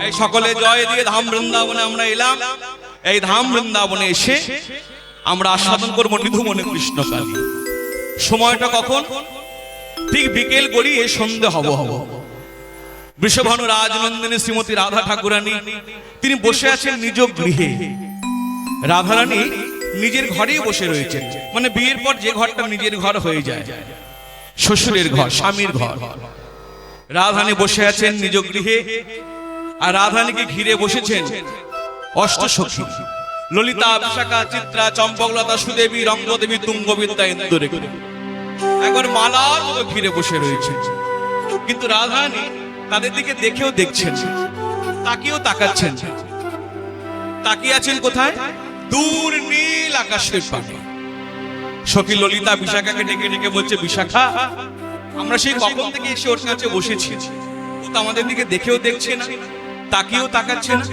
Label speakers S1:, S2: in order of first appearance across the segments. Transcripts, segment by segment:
S1: এই সকলে জয় দিয়ে ধাম বৃন্দাবনে আমরা এলাম। এই ধাম বৃন্দাবনে এসে আমরা আস্বাদন করবো নিধুমনে কৃষ্ণকালী। সময়টা কখন? ঠিক বিকেল গড়িয়ে সন্ধে হব হব। বৃষভানু রাজনন্দিনী শ্রীমতী রাধা ঠাকুরানী তিনি বসে আছেন নিজ গৃহে। রাধারানী নিজের ঘরেই বসে রয়েছেন, মানে বিয়ের পর যে ঘরটা নিজের ঘর হয়ে যায়, শ্বশুরের ঘর, স্বামীর ঘর। রাধারানী বসে আছেন নিজ গৃহে, আর রাধারানীকে ঘিরে বসেছেন অষ্টসখী ললিতা, বিশাখা, চিত্রা, চম্পকলতা, সুদেবী, রঙ্গদেবী, তুঙ্গবিদ্যা, ইন্দুরেখা। একবার মালার মতো ঘিরে বসে রয়েছে। কিন্তু রাধারানী তাদের দিকে দেখেও দেখছেন, তাকিয়েও তাকাচ্ছেন। তাকিয়ে আছেন কোথায়? দূর নীল আকাশের পানে। সখী ললিতা বিশাখাকে ডেকে ডেকে বলছে, বিশাখা, আমরা সেই কখন থেকে এসে ওর কাছে বসেছি, ও তো আমাদের দিকে দেখেও দেখছে না, তাকিয়েও তাকাচ্ছে না।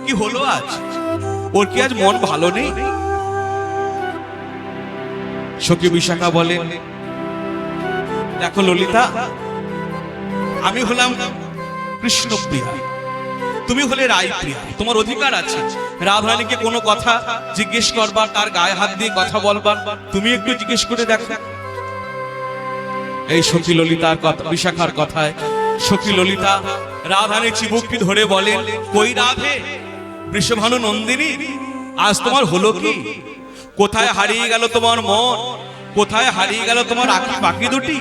S1: কি হলো আজ? ওর কি আজ মন ভালো নেই? সখী বিশাখা বলেন, দেখো ললিতা, আমি হলাম কৃষ্ণপ্রিয়া, তুমি হলে রায়প্রিয়া। তোমার অধিকার আছে রাধারানীকে কোনো কথা জিজ্ঞেস করবার, তার গায়ে হাত দিয়ে কথা বলবার। তুমি একটু জিজ্ঞেস করে দেখো। এই সখী ললিতার কথা, বিশাখার কথায় সখী ললিতা রাধারানীর চিবুকটি ধরে বলেন, কই রাধে, বৃষভানু নন্দিনী, আজ তোমার হলো কি? কোথায় হারিয়ে গেল তোমার মন? কোথায় হারিয়ে গেল তোমার আঁখি পাখি দুটি?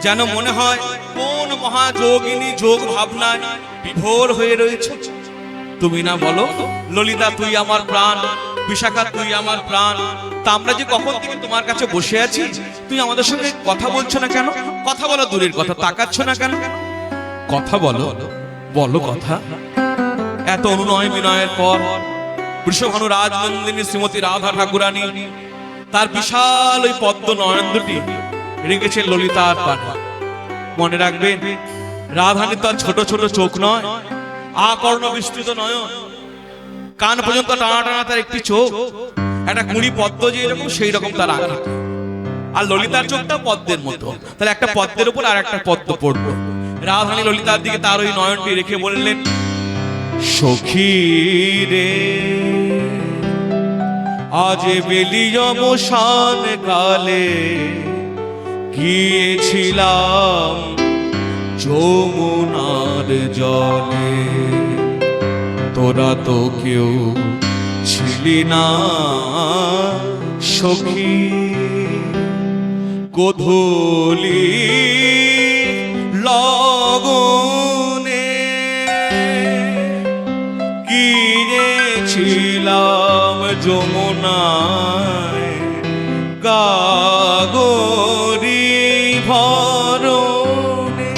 S1: যেন মনে হয় কোন মহাযোগিনী যোগ ভাবনায় বিভোর হয়ে রয়েছে। তুমি না বলো ললিতা, তুই আমার প্রাণ, বিশাখা তুই আমার প্রাণ, তা আমরা যে কখন থেকে তোমার কাছে বসে আছি, তুই আমাদের সঙ্গে কথা বলছো না কেন? কথা বলো দূরের কথা, তাকাচ্ছ না কেন? কথা বলো, বলো কথা। এত অনুনয় বিনয়ের পর বৃষভানু রাজনন্দিনী শ্রীমতী রাধা ঠাকুরানী তার বিশাল ওই পদ্ম নয়ন দুটি রেখেছেন ললিতার পানে। মনে রাখবেন, রাধারানী তার ছোট ছোট চোখ নয়, আকর্ণ বিস্তৃত নয়ন, কান পর্যন্ত টানা টানা তার একটি চোখ, একটা কুড়ি পদ্ম যে এরকম সেই রকম তার আঁকা। আর ললিতার চোখটা পদ্মের মতো, তাহলে একটা পদ্মের উপর আর একটা পদ্ম পড়বো। রাধারানী ললিতার দিকে তার ওই নয়নটি রেখে বললেন, সখী রে, আজ বেলিয় অবসান কালে গিয়েছিলাম যমুনার জলে, তোরা তো কেউ ছিলি না সখী। গোধূলি লগনে গিয়েছিলাম যমুনায়, গাগরি ভরণে।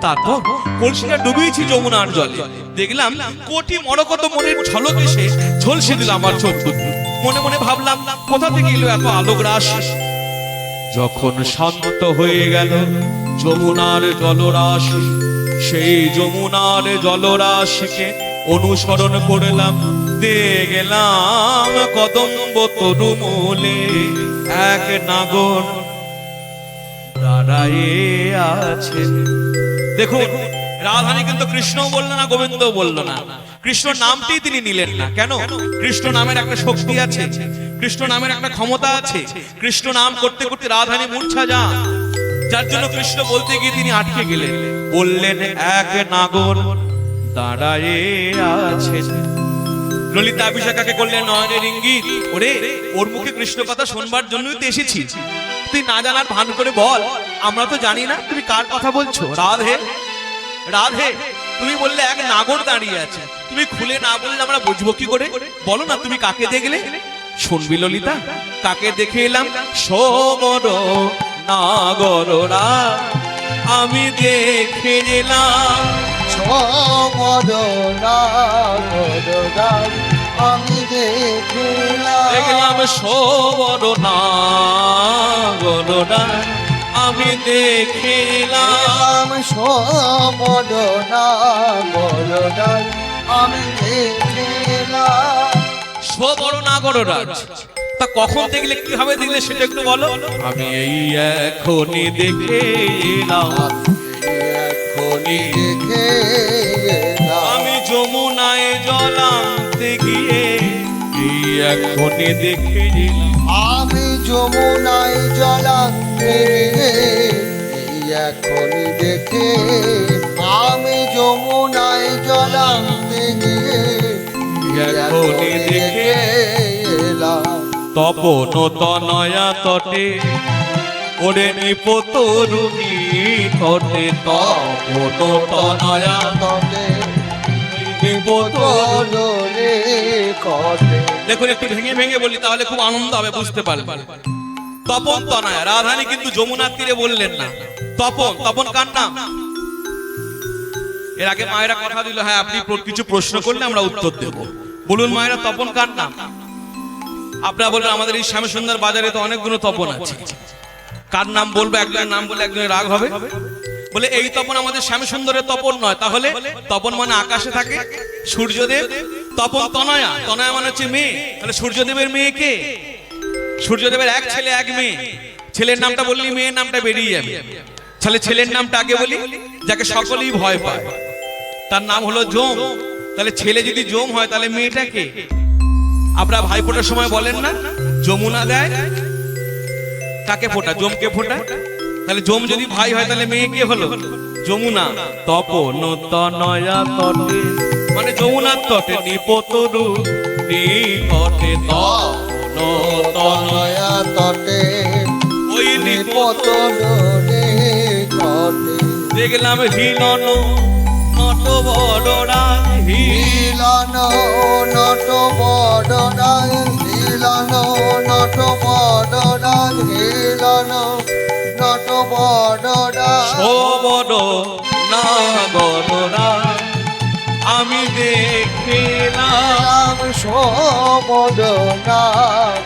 S1: তারপর কলসিটা ডুবিয়েছি যমুনার জলে, দেখলাম কোটি মরকত মনের ঝলক এসে ঝলসে দিল আমার চোখ দুটি। মনে মনে ভাবলাম, কোথা থেকে এলো এত আলোক রাশ? যখন শান্ত হয়ে গেল যমুনার জলরাশি, সেই যমুনার জলরাশিকে অনুসরণ করলাম, দিয়ে গেলাম কদম্ব তরুমূলে। এক নাগর দাঁড়ায়ে আছে। দেখুন, রাধারানী কিন্তু কৃষ্ণ বললো না, গোবিন্দ বললো না, কৃষ্ণ নামটি তিনি নিলেন না। কেন? কৃষ্ণ নামের একটা শক্তি আছে, কৃষ্ণ নামের একটা ক্ষমতা আছে। কৃষ্ণ নাম করতে করতে রাধারানী মূর্ছা যান, যার জন্য কৃষ্ণ বলতে গিয়ে তিনি আটকে গেলেন। বললেন, এক নাগর দাঁড়ায়ে আছে। ললিতা বিশাখাকে করলেন নয়নের ইঙ্গিত, ওরে ওর মুখে কৃষ্ণ কথা শুনবার জন্যই তো এসেছি, তুই না জানার ভান করে বল, আমরা তো জানি না তুমি কার কথা বলছো। রাধে, রাধে, তুমি বললে এক নাগর দাঁড়িয়ে আছে, তুমি খুলে না বললে আমরা বুঝবো কি করে? বলো না তুমি কাকে দেখলে? শুনবি ললিতা, কাকে দেখে এলাম? সমর নাগররা আমি দেখে এলাম,
S2: সমর নাগররা আমি
S1: দেখলাম, সমর নাগররা আমি দেখলাম,
S2: সমর নাগররা আমি দেখলাম।
S1: সমর নাগররাজ, তা কখন দেখলে, কিভাবে দেখলে সেটা একটু বলো। আমি এই এখনই দেখে এলাম, এখনই
S2: দেখে এলাম।
S1: আমি যমুনায় জল আনতে গিয়ে এই এখনই দেখে এলাম।
S2: আমি যমুনায় জলাতে এই এখনই দেখে, আমি যমুনায় জলাতে গিয়ে
S1: এখনই দেখে
S2: এলাম।
S1: তপন তনয়া তটে ওরে নিপতরুণী তটে, তপন তনয়া
S2: তবে
S1: নিপতরুণী।
S2: কটে
S1: দেখুন একটু ভেঙে ভেঙে বলি তাহলে খুব আনন্দ হবে, বুঝতে পারবেন। তপন তনয়া, রাধারানী কিন্তু যমুনার তীরে বললেন না। তপন, তপন কার নাম? এর আগে মায়েরা কথা দিল, হ্যাঁ আপনি কিছু প্রশ্ন করলে আমরা উত্তর দেব। বলুন মায়েরা, তপন কার নাম? আপনারা বলবেন আমাদের এই শ্যামসুন্দর বাজারে তো অনেকগুলো তপন আছে, কার নাম বলবো? একজনের নাম বলে একজনের রাগ হবে। বলে এই তপন আমাদের শ্যামসুন্দরের তপন নয়। তাহলে তপন মানে আকাশে থাকে সূর্যদেব। তপন তনয়া, তনয়া মানে হচ্ছে মেয়ে। তাহলে সূর্যদেবের মেয়ে কে? সূর্যদেবের এক ছেলে এক মেয়ে। ছেলের নামটা বললি মেয়ের নামটা বেরিয়ে যাবে। তাহলে ছেলের নামটা আগে বলি, যাকে সকলেই ভয় পায়, তার নাম হলো যম। তাহলে ছেলে যদি যম হয় তাহলে মেয়েটা কে? আপনারা ভাই ফোটার সময় বলেন না যমুনা দেয় কাকে ফোটা? যমকে ফোটা। তাহলে যম যদি ভাই হয় তাহলে মেয়ে কে হলো? যমুনা। তপন তনয়া তটে মানে যমুনার তটে নিপতরু নিকটে, তপন তনয়া
S2: তনয়া তটে
S1: ওই নিপত
S2: পতনে কটে
S1: দেখলাম হিলন নট বড়রা
S2: হিলন নট বড়রাই, হিলন নট বড়রাই, হিলন নট বড়রাই।
S1: সবর নাগররা আমি দেখলাম।
S2: সবদ না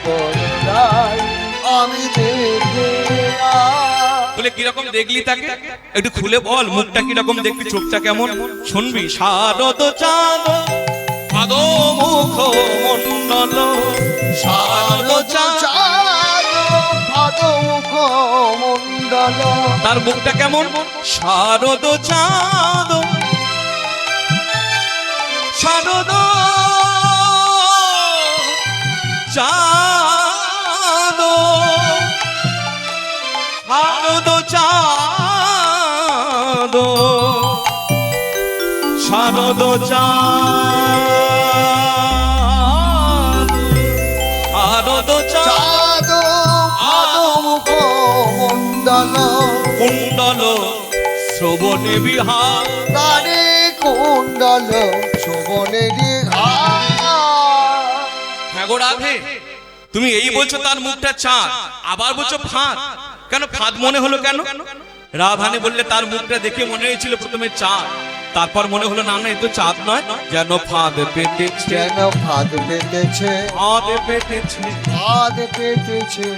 S2: বড়রাই আমি দেখলাম।
S1: বলে কিরকম দেখলি তাকে? একটু খুলে বল, মুখটা কিরকম দেখবি, চোখটা কেমন? শুনবি। শারদ চাঁদ পাদ মুখ মন্ডল, শারদ চাঁদ
S2: মন্ডল
S1: তার মুখটা কেমন? শারদ চাঁদ, শারদ চাঁদ, শারদ চাঁদ, শারদ চাঁদ, শারদ চাঁদ
S2: মুখ মন্ডল
S1: কুণ্ডল শ্রবণে বিহার।
S2: তারে কুণ্ডল শোভনেরি
S1: হ্যাঁ গো রাধে, তুমি এই বলছো তার মুখটা চাঁদ, আবার বলছো ফাঁদ। কেন ফাঁদ মনে হলো কেন? রাধারানী বললে তার মুখটা দেখে মনে হয়েছিল প্রথমে চাঁদ, তারপর মনে হলো না না এ তো চাঁদ নয়, যেন ফাঁদ পেতেছে,
S2: যেন ফাঁদ পেতেছে,
S1: ফাঁদ পেতেছে।
S2: ফাঁদ পেতেছে।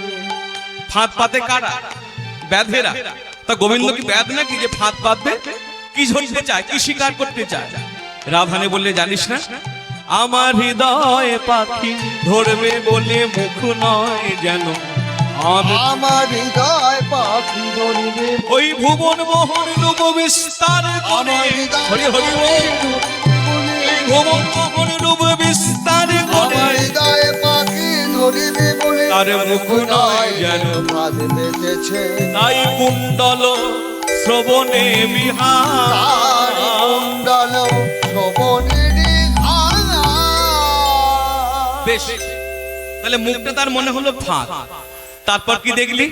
S1: ফাঁদ পাতে কারা? ব্যাধেরা। তা গোবিন্দ কি ব্যাধ নাকি যে ফাঁদ পাতবে? কি ধরতে চায়, কি শিকার করতে চায়? রাধারানী বললে জানিস না, আমার হৃদয় পাখি ধরবে বলে মুখ নয় যেন,
S2: আমার হৃদয় পাখি ধরিবে,
S1: ওই ভুবন মোহন রূপ বিস্তার করে।
S2: আমার হৃদয়
S1: হরি হরি বল। এই ভুবন মোহন রূপ বিস্তার করে,
S2: আমার হৃদয় পাখি ধরিবে বলে
S1: তার মুখ নয় যেন,
S2: ফাঁদ পেতেছে।
S1: তাই কুণ্ডল শ্রবণে বিহার।
S2: কুণ্ডল শোভনেরি
S1: বেশ, তাহলে মুখটা তার মনে হলো ফাঁদ। তারপর কি দেখলি?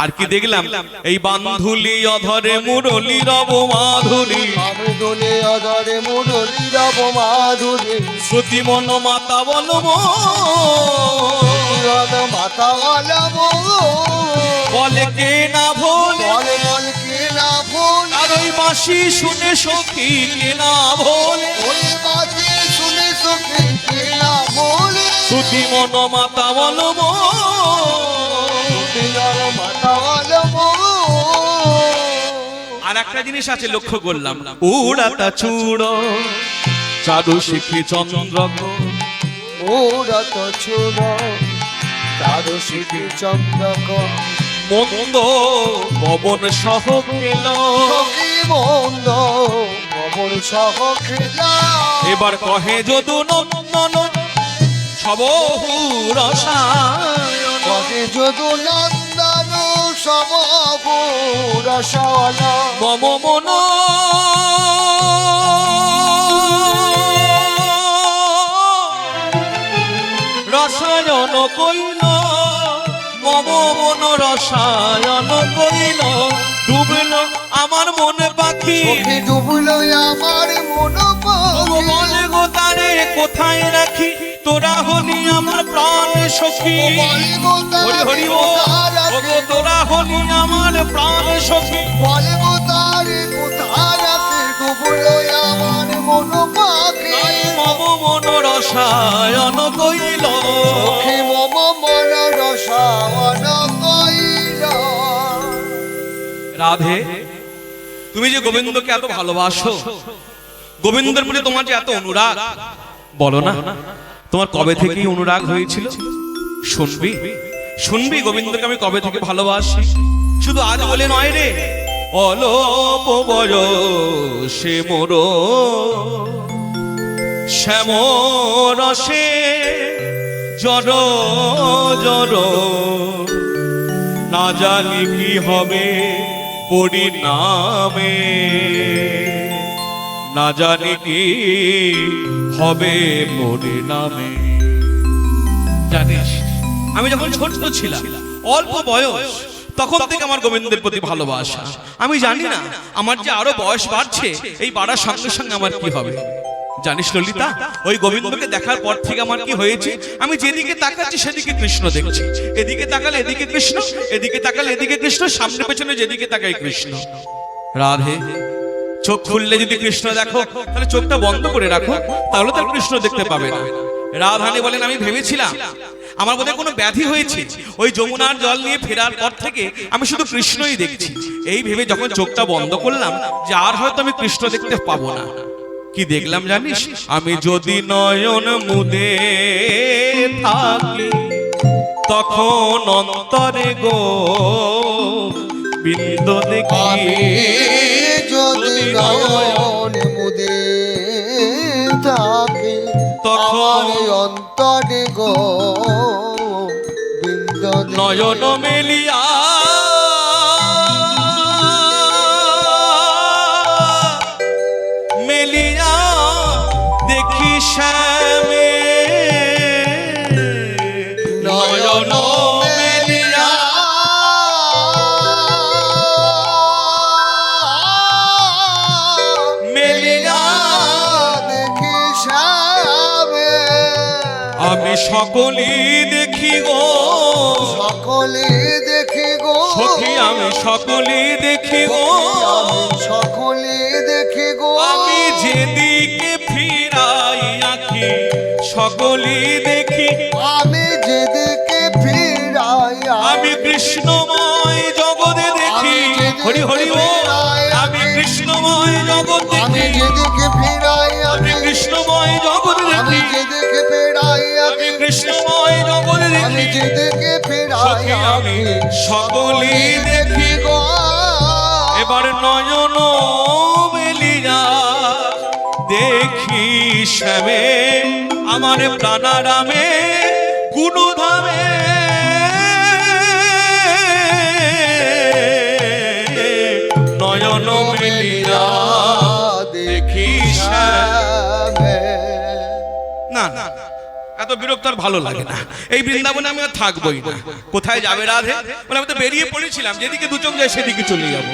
S1: আর কি দেখলাম? এই বান্ধুলি অধরে মুরলি রব মাধুরী,
S2: আমি দোলে অধরে মুরলি রব মাধুরী,
S1: শ্রুতি মন মাতা বল
S2: মাতা
S1: বলে কে না ভোল,
S2: বলে বল কে না ভুল,
S1: আর ওই বাঁশি শুনে সখী কে না ভোল,
S2: ওই বাজে শুনে সখী কে না ভুল,
S1: শ্রুতি মন মাতা বল
S2: মাতা
S1: আর একটা জিনিস আছে লক্ষ্য করলাম, উড়াতা চূড় চারু শিখি চন্দ্র,
S2: ওরত ছুড় চারু শিখি চন্দ্রক,
S1: মন্দ পবন সহ গেল,
S2: সখী মন্দ পবন সহ খেলা
S1: এবার কহে যদু নন্দন সবহু রসায়ন
S2: কহে যদু নন্দন সমরসায়ন
S1: মম মন রসায়ন কইল মম মন রসায়ন কইল ডুবল আমার মনে পাখি
S2: চোখে ডুবলো আমার মন পাখি
S1: বলে গো তারে কোথায় রাখি তোরা হলি আমার প্রাণ সখী
S2: বলে গো
S1: হরি হরি ও ওগো তোরা হলি আমার প্রাণ সখী
S2: বলে গো তারে কোথায় রাখি ডুবলো আমার মন পাখি
S1: মম মন রসায়ন কইল
S2: চোখে মম মন রসায়ন কইল
S1: রাধে তুমি যে গোবিন্দকে এত ভালোবাসো গোবিন্দের প্রতি তোমার যে এত অনুরাগ বলো না তোমার কবে থেকেই অনুরাগ হয়েছিল শুনবি শুনবি গোবিন্দকে আমি কবে থেকে ভালোবাসি শুধু আজ বলে নয় রে অলোপ বয়সে মোর শ্যামরসে জড় জড় না জানি কি হবে পরিণামে না জানি কি হবে পরিণামে জানিস আমি যখন ছোট ছিলাম অল্প বয়স তখন থেকে আমার গোবিন্দের প্রতি ভালোবাসা আমি জানি না আমার যে আরো বয়স বাড়ছে এই বাড়ার সঙ্গে সঙ্গে আমার কি হবে জানিস ললিতা ওই গোবিন্দকে দেখার পর থেকে আমার কি হয়েছে আমি যেদিকে তাকাচ্ছি সেদিকে কৃষ্ণ দেখছি এদিকে তাকালে এদিকে কৃষ্ণ এদিকে তাকালে এদিকে কৃষ্ণ সামনে পেছনে যেদিকে তাকাই কৃষ্ণ রাধে চোখ খুললে যদি কৃষ্ণ দেখো তাহলে চোখটা বন্ধ করে রাখো তাহলে তো কৃষ্ণ দেখতে পাবে না রাধারানী বলেন আমি ভেবেছিলাম আমার বোধহয় কোনো ব্যাধি হয়েছে ওই যমুনার জল নিয়ে ফেরার পর থেকে আমি শুধু কৃষ্ণই দেখছি এই ভেবে যখন চোখটা বন্ধ করলাম যে আর হয়তো আমি কৃষ্ণ দেখতে পাবো না কি দেখলাম জানিস আমি যদি নয়ন মুদে থাকি তখন অন্তরে গো বিন্দু দেখি
S2: যদি নয়ন মুদে থাকি
S1: তখন
S2: অন্তরে গো বিন্দ
S1: নয়ন মেলিয়া মেলিয়া দেখি শ্যামে নয়ন মেলিয়া মেলিয়া
S2: দেখি শ্যামে
S1: আমি সকলই দেখি গো
S2: সকলে দেখি গো
S1: সখী আমি সকলই দেখি গো
S2: সকলে দেখি গো
S1: আমি যেদিকে ফিরাই আঁকি সকলই দেখি
S2: আমি যেদিকে ফিরাই
S1: আমি কৃষ্ণময় জগতে দেখি হরি হরি ও আমি কৃষ্ণময় জগৎ
S2: আমি
S1: দেখি
S2: যেদিকে ফিরাই
S1: আমি কৃষ্ণময় জগৎ
S2: আমি
S1: দেখি
S2: যেদিকে ফিরাই
S1: আমি কৃষ্ণময় জগৎ
S2: আমি
S1: দেখি
S2: যেদিকে ফিরাই
S1: সখী আমি সকলই দেখি
S2: গো
S1: এবার নয়ন মেলিয়া দেখি শ্যামে আমার প্রাণারামে গুণধামে নয়ন মেলিয়া দেখি শ্যামে না না এত বিরক্ত আর ভালো লাগে না এই বৃন্দাবনে আমি আর থাকবোই না কোথায় যাবে রাধে বলে আমি তো বেরিয়ে পড়েছিলাম যেদিকে দু চোখ যায় সেদিকে চলে যাবো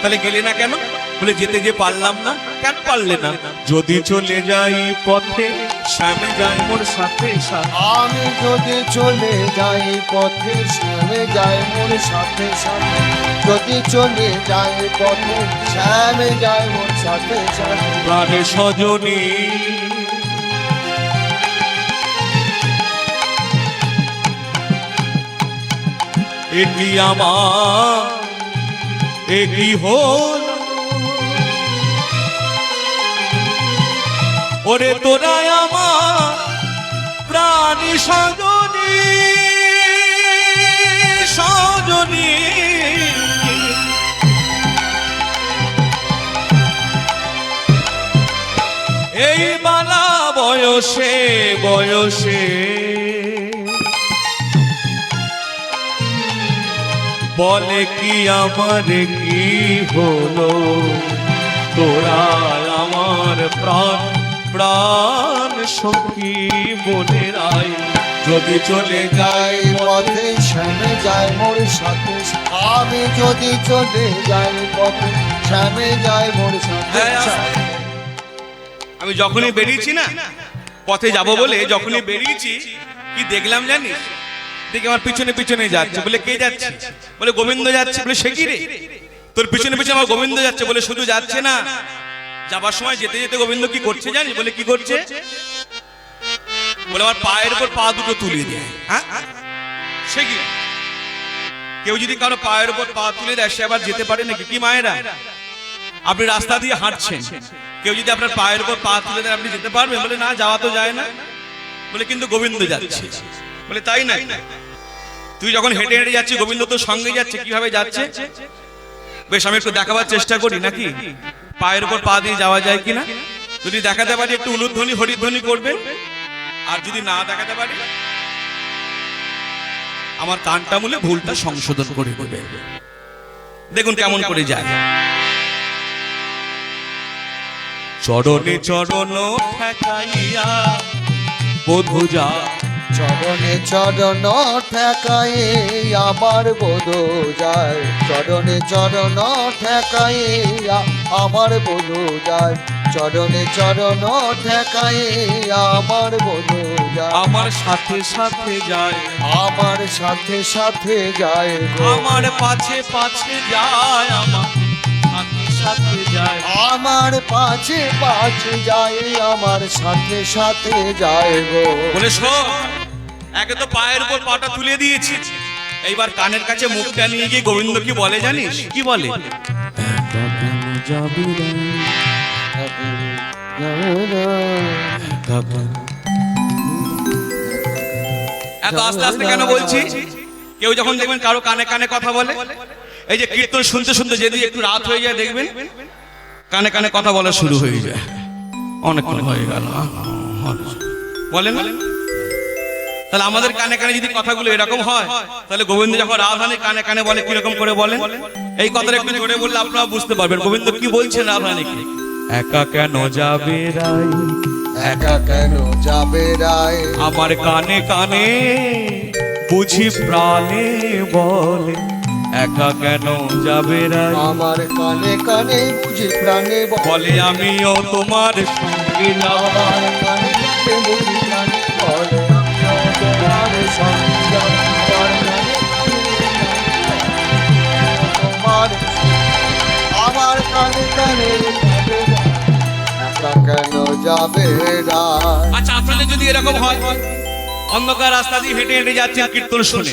S1: তাহলে গেলে না কেন বলে যেতে যে পারলাম না কেন পারলে না যদি চলে যাই পথে শ্যামে যায় মোর সাথে সাথে
S2: আমি যদি চলে যাই পথে শ্যামে যায় মোর সাথে সাথে যদি চলে যাই পথে শ্যামে যায় মোর সাথে সাথে
S1: প্রাণে সজনী এটি আমার এটি হল ওরে তোরা আমার প্রাণী সজনী সজনী বয়সে বয়সে বলে কি আমার কি হলো, তোরা আমার প্রাণ প্রাণ সখী মনে রায়, যদি চলে
S2: যাই পথে শ্যামে যায় মোর সাথে, আমি যদি চলে যাই পথে শ্যামে যায় মোর সাথে।
S1: আমি যখনই বেরিয়েছি না পথে যাব বলে, যখনই বেরিয়েছি কি দেখলাম জানিস, দেখি আমার পিছনে পিছনে যাচ্ছে। বলে কে যাচ্ছে? বলে গোবিন্দ যাচ্ছে। বলে সে কি রে, তোর পিছনে পিছনে আমার গোবিন্দ যাচ্ছে? বলে শুধু যাচ্ছে না, যাবার সময় যেতে যেতে গোবিন্দ কি করছে জানিস? বলে কি করছে? বলে আমার পায়ের উপর পা দুটো তুলে দেয়। হ্যাঁ, সে কি? কেউ যদি কারো পায়ের উপর পা তুলে দেয় সে আবার যেতে পারে নাকি? কি মায়েরা, আপনি রাস্তা দিয়ে হাঁটছেন, কেউ যদি আপনার পায়ের উপর পা তুলে দেন আপনি যেতে পারবেন? বলে না, যাওয়া তো যায় না। বলে কিন্তু গোবিন্দ যাচ্ছে। বলে তাই না, তুই যখন হেঁটে হেঁটে যাচ্ছিস গোবিন্দ তোর সঙ্গে যাচ্ছে, কিভাবে যাচ্ছে? বেশ, আমি একটু দেখাবার চেষ্টা করি নাকি পায়ের উপর পা দিয়ে যাওয়া যায় কিনা। যদি দেখাতে পারি একটু উলুধ্বনি হরিধ্বনি করবেন, আর যদি না দেখাতে পারি আমার কানটা মুলে ভুলটা সংশোধন করে দেবে। দেখুন কেমন করে যায়। চরণে চরণ ঠেকাইয়া বধূ যা,
S2: চরণে চরণ ঠেকাই আমার বোধ যায়, চরণে চরণ ঠেকাই আমার বোধ যায়, চরণে চরণ ঠেকাই আমার বোধ যায়,
S1: আমার সাথে সাথে যায়,
S2: আমার সাথে সাথে যায় গো,
S1: আমার পাছে পাছে যায়, আমার সাথে সাথে যায়,
S2: আমার পাছে পাছে যায়, আমার সাথে সাথে যায় গো।
S1: বলে শোন, একে তো পায়ের উপর পাটা তুলে দিয়েছি, এইবার কানের কাছে মুখটা নিয়ে গিয়ে গোবিন্দ কি বলে জানিস? কি বলে? এত আস্তে আস্তে কেন বলছি? কেউ যখন দেখবেন কারো কানে কানে কথা বলে, এই যে কীর্তন শুনতে শুনতে যদি একটু রাত হয়ে যায় দেখবেন কানে কানে কথা বলা শুরু হয়ে যায়। অনেকক্ষণ হয়ে গেল বলেন না? তাহলে আমাদের কানে কানে যদি কথাগুলো এরকম হয়, তাহলে গোবিন্দ যখন রাধারানীর কানে কানে বলে কিরকম করে বলেন? এই কথাটা একটু জোরে বললে আপনারা বুঝতে পারবেন গোবিন্দ কি বলছেন রাধারানীকে। একা কেন যাবে রাই,
S2: একা কেন যাবে রায়,
S1: আমার কানে কানে বুঝি প্রাণে বলে, একা কেন যাবে রাই,
S2: আমার কানে কানে বুঝি প্রাণে
S1: বলে আমিও তোমার সঙ্গে যাব।
S2: আমার কানে কানে বুঝি প্রাণে বলে, আমিও তোমার সঙ্গে যাব। আমার কানে কানে একা কেন যাবে রায়।
S1: আচ্ছা, আপনাদের যদি এরকম হয় অন্ধকার রাস্তা দিয়ে হেঁটে হেঁটে যাচ্ছেন কীর্তন শুনে,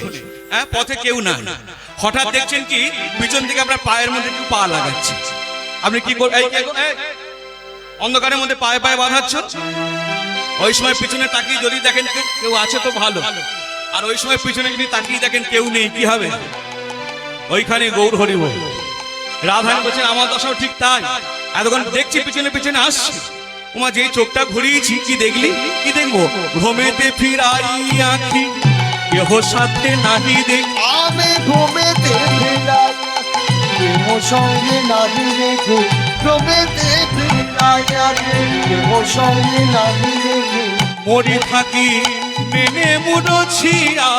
S1: হ্যাঁ, পথে কেউ না, হঠাৎ দেখছেন কি পিছন থেকে আপনার পায়ের মধ্যে একটু পা লাগাচ্ছে, আপনি কি করবেন? অন্ধকারের মধ্যে পায়ে পায়ে বাঁধাচ্ছ, ওই সময় পিছনে তাকিয়ে যদি দেখেন কেউ আছে তো ভালো, আর ওই সময় পিছনে যদি তাকিয়ে দেখেন কেউ নেই, কি হবে? ওইখানে গৌর হরি বল। রাধারানী বলছেন আমার দশাও ঠিক তাই, এতক্ষণ দেখছি পিছনে পিছনে আসছি, ওমা যেই চোখটা ঘুরিয়েছি কি দেখলি? কি দেখবো? ঘুমেতে ফিরাই আঁখি কেহ সাথে নাহি দেখ,
S2: আমি ঘুমেতে ফিরাই কেহ সঙ্গে নাহি দেখি, ঘুমেতে ফিরাই কেহ সঙ্গে নাহি দেখি,
S1: মরি থাকি মেনে মুড়ছিয়া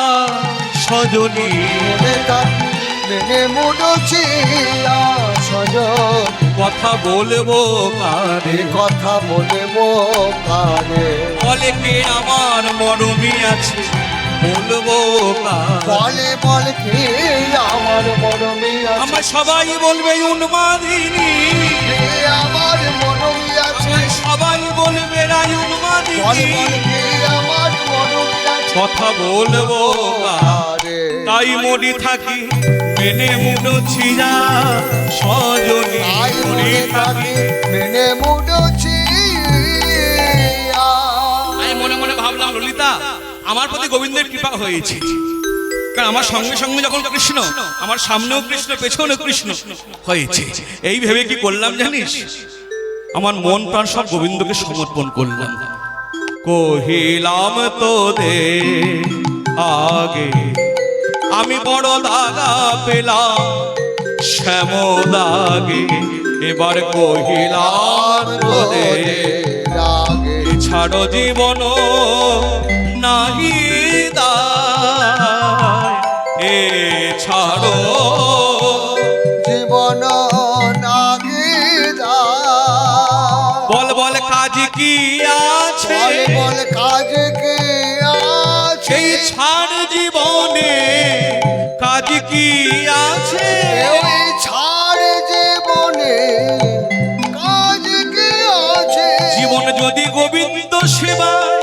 S1: সজনী,
S2: মনে থাকি মেনে মুড়ছি সজন,
S1: কথা বলবো কারে,
S2: কথা বলবো কারে,
S1: বলে কে আমার মরমী আছে, বলবো কারে,
S2: বলে বলে কে আমার মরমী আছে,
S1: আমার সবাই বলবে উন্মাদিনী,
S2: কে আমার মরমী আছে,
S1: সবাই বলবে রাই
S2: বলে
S1: উন্মাদিনী,
S2: বলে কে আমার মরমী আছে,
S1: কথা বলবো কারে,
S2: কারে।
S1: তাই মরি থাকি মেনে মুড়ছিয়া সজনী,
S2: তাই
S1: মরি
S2: মনে
S1: থাকি।
S2: থাকি মেনে মুড়ছি।
S1: আমি মনে মনে ভাবলাম ললিতা আমার প্রতি গোবিন্দের কৃপা হয়েছে, কারণ আমার সঙ্গে সঙ্গে যখন কৃষ্ণ, আমার সামনেও কৃষ্ণ পেছনেও কৃষ্ণ হয়েছে, এই ভেবে কি করলাম জানিস? আমার মন প্রাণ সব গোবিন্দকে সমর্পণ করলাম। কহিলাম তোদের আগে আমি বড় দাগা পেলাম শ্যামদাগে, এবার কহিলাম তোদের
S2: রাগে
S1: ছাড়ো জীবন নাহি দায়, এ ছাড়ো
S2: জীবন নাগে
S1: বল বল কাজ কি আছে,
S2: বল কাজ কি আছে,
S1: এই ছাড় জীবনে কাজ কি আছে,
S2: ওই ছাড় জীবনে কাজ কি আছে,
S1: জীবন যদি গোবিন্দ সেবায়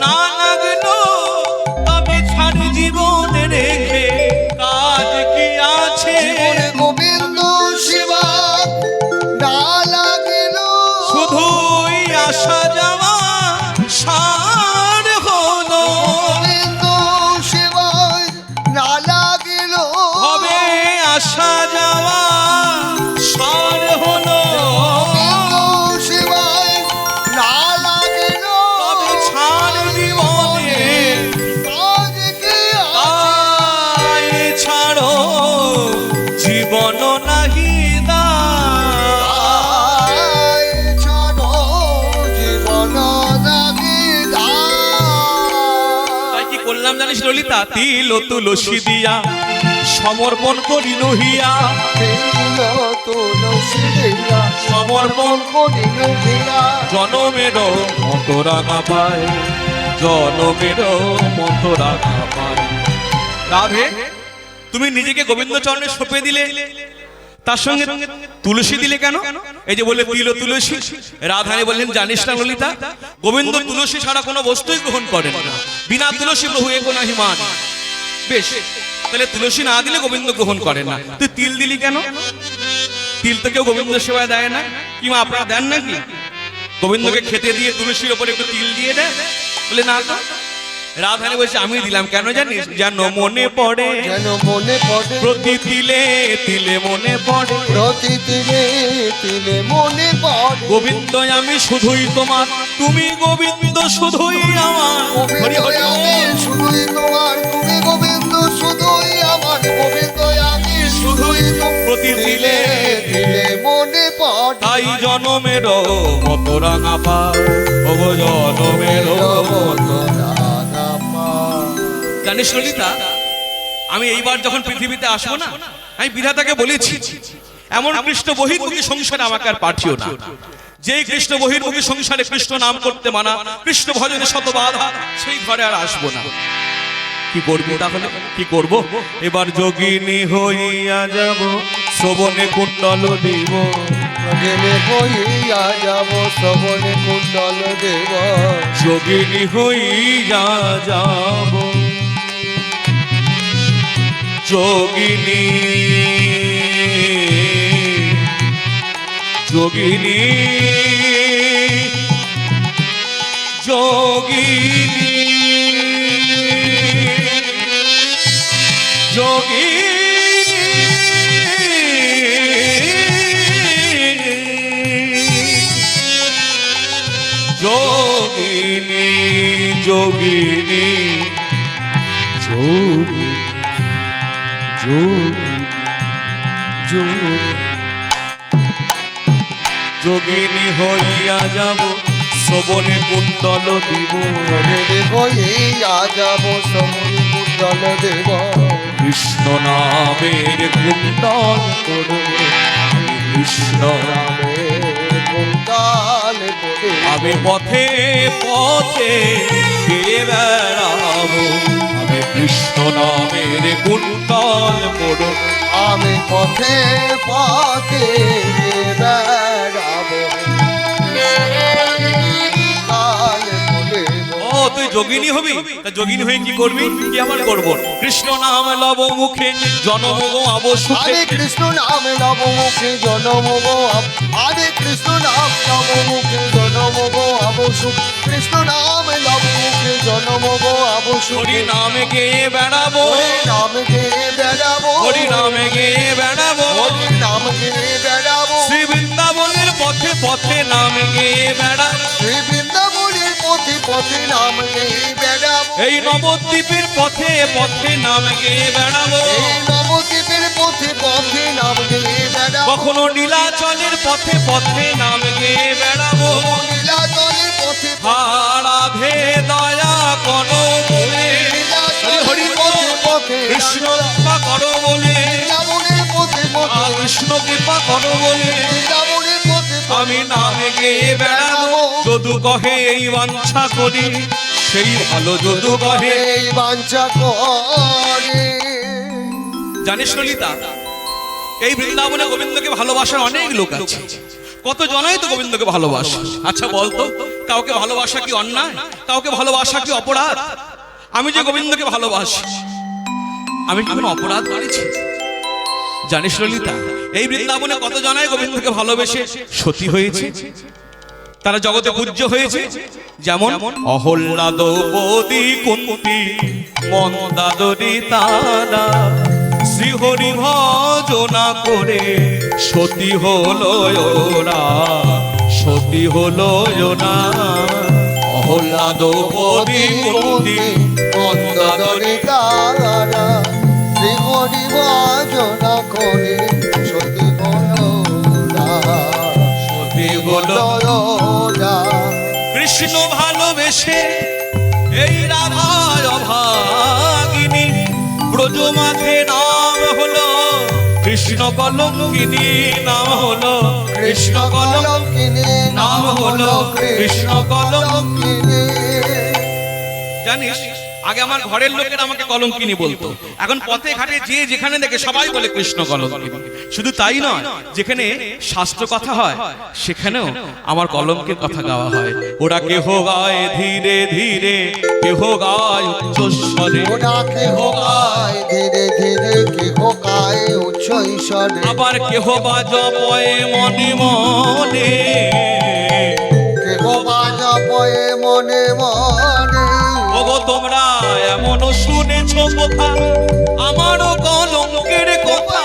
S1: না লাগলো তবে ছাড় জীবনে রেখে কাজ কি আছে,
S2: জীবনে গোবিন্দ সেবা না লাগিল,
S1: শুধুই আসা যাওয়া সার হলো,
S2: গোবিন্দ সেবায় না লাগিল,
S1: হবে আসা যাওয়া সার হলো,
S2: গোবিন্দ সেবায় না লাগিল,
S1: তবে ছাড় জীবনে
S2: কাজ কি
S1: আয় ছাড়ো জীবন নাহি দায়।
S2: আয় ছাড়ো জীবন লাগিল।
S1: তাই কি করলাম জানিস ললিতা, তিল ও তুলসী দিয়া সমর্পণ করি নহিয়া,
S2: দিল তুলসী দিয়া
S1: সমর্পণ
S2: করিল দিয়া,
S1: জনমের মতো রাঙা পায়, জনমের মতো রাঙা পায়। রাধে তুমি নিজেকে গোবিন্দ চরণে সঁপে দিলে, তার সঙ্গে তুলসী দিলে কেন? এই যে বলে তিল ও তুলসী, রাধারানী বললেন জানিস না ললিতা, গোবিন্দ তুলসী ছাড়া কোনো বস্তুই গ্রহণ করেন না, বিনা তুলসী প্রভু এগো নাহি মান। বেশ, তাহলে তুলসী না দিলে গোবিন্দ গ্রহণ করেন না, তুই তিল দিলি কেন? তিল তো কেউ গোবিন্দ সেবায় দেয় না, কি মা আপনারা দেন নাকি? গোবিন্দকে খেতে দিয়ে তুলসীর ওপরে একটু তিল দিয়ে দেয়? বলে না তো। রাধারানী বলছে আমি দিলাম, কেন জানিস? যেন মনে পড়ে,
S2: যেন মনে পড়ে
S1: প্রতি তিলে তিলে মনে পড়ে,
S2: প্রতি তিলে তিলে মনে পড়ে,
S1: গোবিন্দ আমি শুধুই তোমার, তুমি গোবিন্দ শুধুই আমার। হরি
S2: গোবিন্দ
S1: হরি
S2: আমি শুধুই তোমার, তুমি গোবিন্দ শুধুই আমার, গোবিন্দ আমি শুধুই তোমার,
S1: প্রতি তিলে
S2: তিলে মনে পড়ে,
S1: তাই জনমের মতো রাঙা পায়, ও গো জনমের মতো। জানিস ললিতা, আমি এইবার যখন পৃথিবীতে আসবো না, আমি বিধাতাকে বলেছি এমন কৃষ্ণ বহির্মুখী সংসারে আমাকে আর পাঠিও না, যেই কৃষ্ণ বহির্মুখী সংসারে কৃষ্ণ নাম করতে মানা, কৃষ্ণ ভজনে শত বাধা, সেই ঘরে আর আসবো না। কি করবি তাহলে? কি করব? এবার যোগিনী হইয়া যাব, শ্রবণে কুণ্ডল দিব,
S2: গেলে হইয়া যাব, শ্রবণে কুণ্ডল দেব,
S1: যোগিনী হইয়া যাব, যোগিনী যোগিনী যোগিনী যোগিনী যোগিনী যোগিনী যোগিনী হইয়া যাব, শ্রবণে কুণ্ডল দিব,
S2: গেলে হইয়া যাব, শ্রবণে কুণ্ডল দেব,
S1: কৃষ্ণ নামের কুণ্ডল করব, কৃষ্ণ
S2: নামে কুণ্ডল করে,
S1: আমি পথে পথে ফিরে বেড়াবো, আমি কৃষ্ণ নামের কুণ্ডল করব,
S2: আমি পথে পথে বেড়াবো, কাল বলিব,
S1: ও তুই যোগিনী হবি? তা যোগিনী হয়ে কি করবি? কি আবার করব? কৃষ্ণ নাম লব মুখে, জনম আব সুখে,
S2: হরে কৃষ্ণ নাম লব মুখে, জনম হরে কৃষ্ণ নাম লব মুখে, জনম আবসুখ, কৃষ্ণ নাম লব মুখে, জনম আবসুখ,
S1: হরি নামে গেয়ে বেড়াবো,
S2: হরি নাম গেয়ে বেড়াবো,
S1: হরি নামে গেয়ে বেড়াবো,
S2: হরি নাম গেয়ে বেড়াবো,
S1: শ্রী বৃন্দাবনের পথে পথে নাম গেয়ে বেড়াবো,
S2: শ্রী বৃন্দাবনের পথে পথে নাম গেয়ে বেড়াবো,
S1: এই নবদ্বীপের পথে পথে নাম গেয়ে বেড়াবো,
S2: এই নবদ্বীপের পথে পথে নাম গেয়ে বেড়াবো,
S1: কখনো নীলাচলের পথে পথে নাম গেয়ে বেড়াবো।
S2: নীলাচলের পথে
S1: রাধে দয়া করো বলে, হরি
S2: পথে পথে
S1: কৃষ্ণ কৃপা করো বলে,
S2: বৃন্দাবনের পথে পথে
S1: কৃষ্ণ কৃপা করো বলে
S2: বৃন্দাবনের পথে
S1: আমি নামে গেয়ে বেড়াবো। যদু কহে এই বাঞ্ছা করি, সেই ভালো যদু কহে।
S2: এই বাঞ্ছা করে।
S1: জানিস ললিতা, এই বৃন্দাবনে গোবিন্দকে ভালোবাসার অনেক লোক আছে, কত জনাই তো গোবিন্দকে ভালোবাসে। আচ্ছা বলতো, কাউকে ভালোবাসা কি অন্যায়? কাউকে ভালোবাসা কি অপরাধ? আমি যে গোবিন্দকে ভালোবাসি, আমি কি কোনো অপরাধ করেছি? জানিস ললিতা, এই বৃন্দাবনে কত জনাই গোবিন্দকে ভালোবেসে সতী হয়েছে, তারা জগতে পূজ্য হয়েছে। যেমন অহল্লা দ্রৌপদী কুন্তী মন্দাদরী তারা শ্রীহরি ভজনা করে সতী হলো ওরা, সতী হলো ওরা। অহল্লা দ্রৌপদী কুন্তী মন্দাদরী
S2: তারা শ্রীহরি ভজনা করে সতী হলো
S1: সতী হলো।
S2: ওরা।
S1: কৃষ্ণ ভালোবেসে এই রাধায় অভাগিনী ব্রজমাতে নাম হলো কৃষ্ণ কলঙ্কিনী, নাম হলো কৃষ্ণ কলঙ্কিনী, নাম হলো কৃষ্ণ কলঙ্কিনী। জানিস, আগে আমার ঘরের লোকেরা আমাকে কলঙ্কিনী বলতো, এখন পথে ঘাটে যে যেখানে দেখে সবাই বলে কৃষ্ণ কলঙ্কিনী। শুধু তাই নয়, যেখানে শাস্ত্র কথা হয় সেখানেও আমার কলঙ্কের কথা গাওয়া হয়। ওরা কেহ গায় ধীরে ধীরে, কেহ গায় উচ্চস্বরে,
S2: ওরা কেহ গায় ধীরে ধীরে, কেহ গায় উচ্চ ঈশ্বরে,
S1: আবার কেহ বা জপয়ে মনে মনে,
S2: কেহ বাজা পয়ে মনে মনে।
S1: ওগো তোমরা এমন শুনেছ কথা, আমারও কলঙ্কের কথা।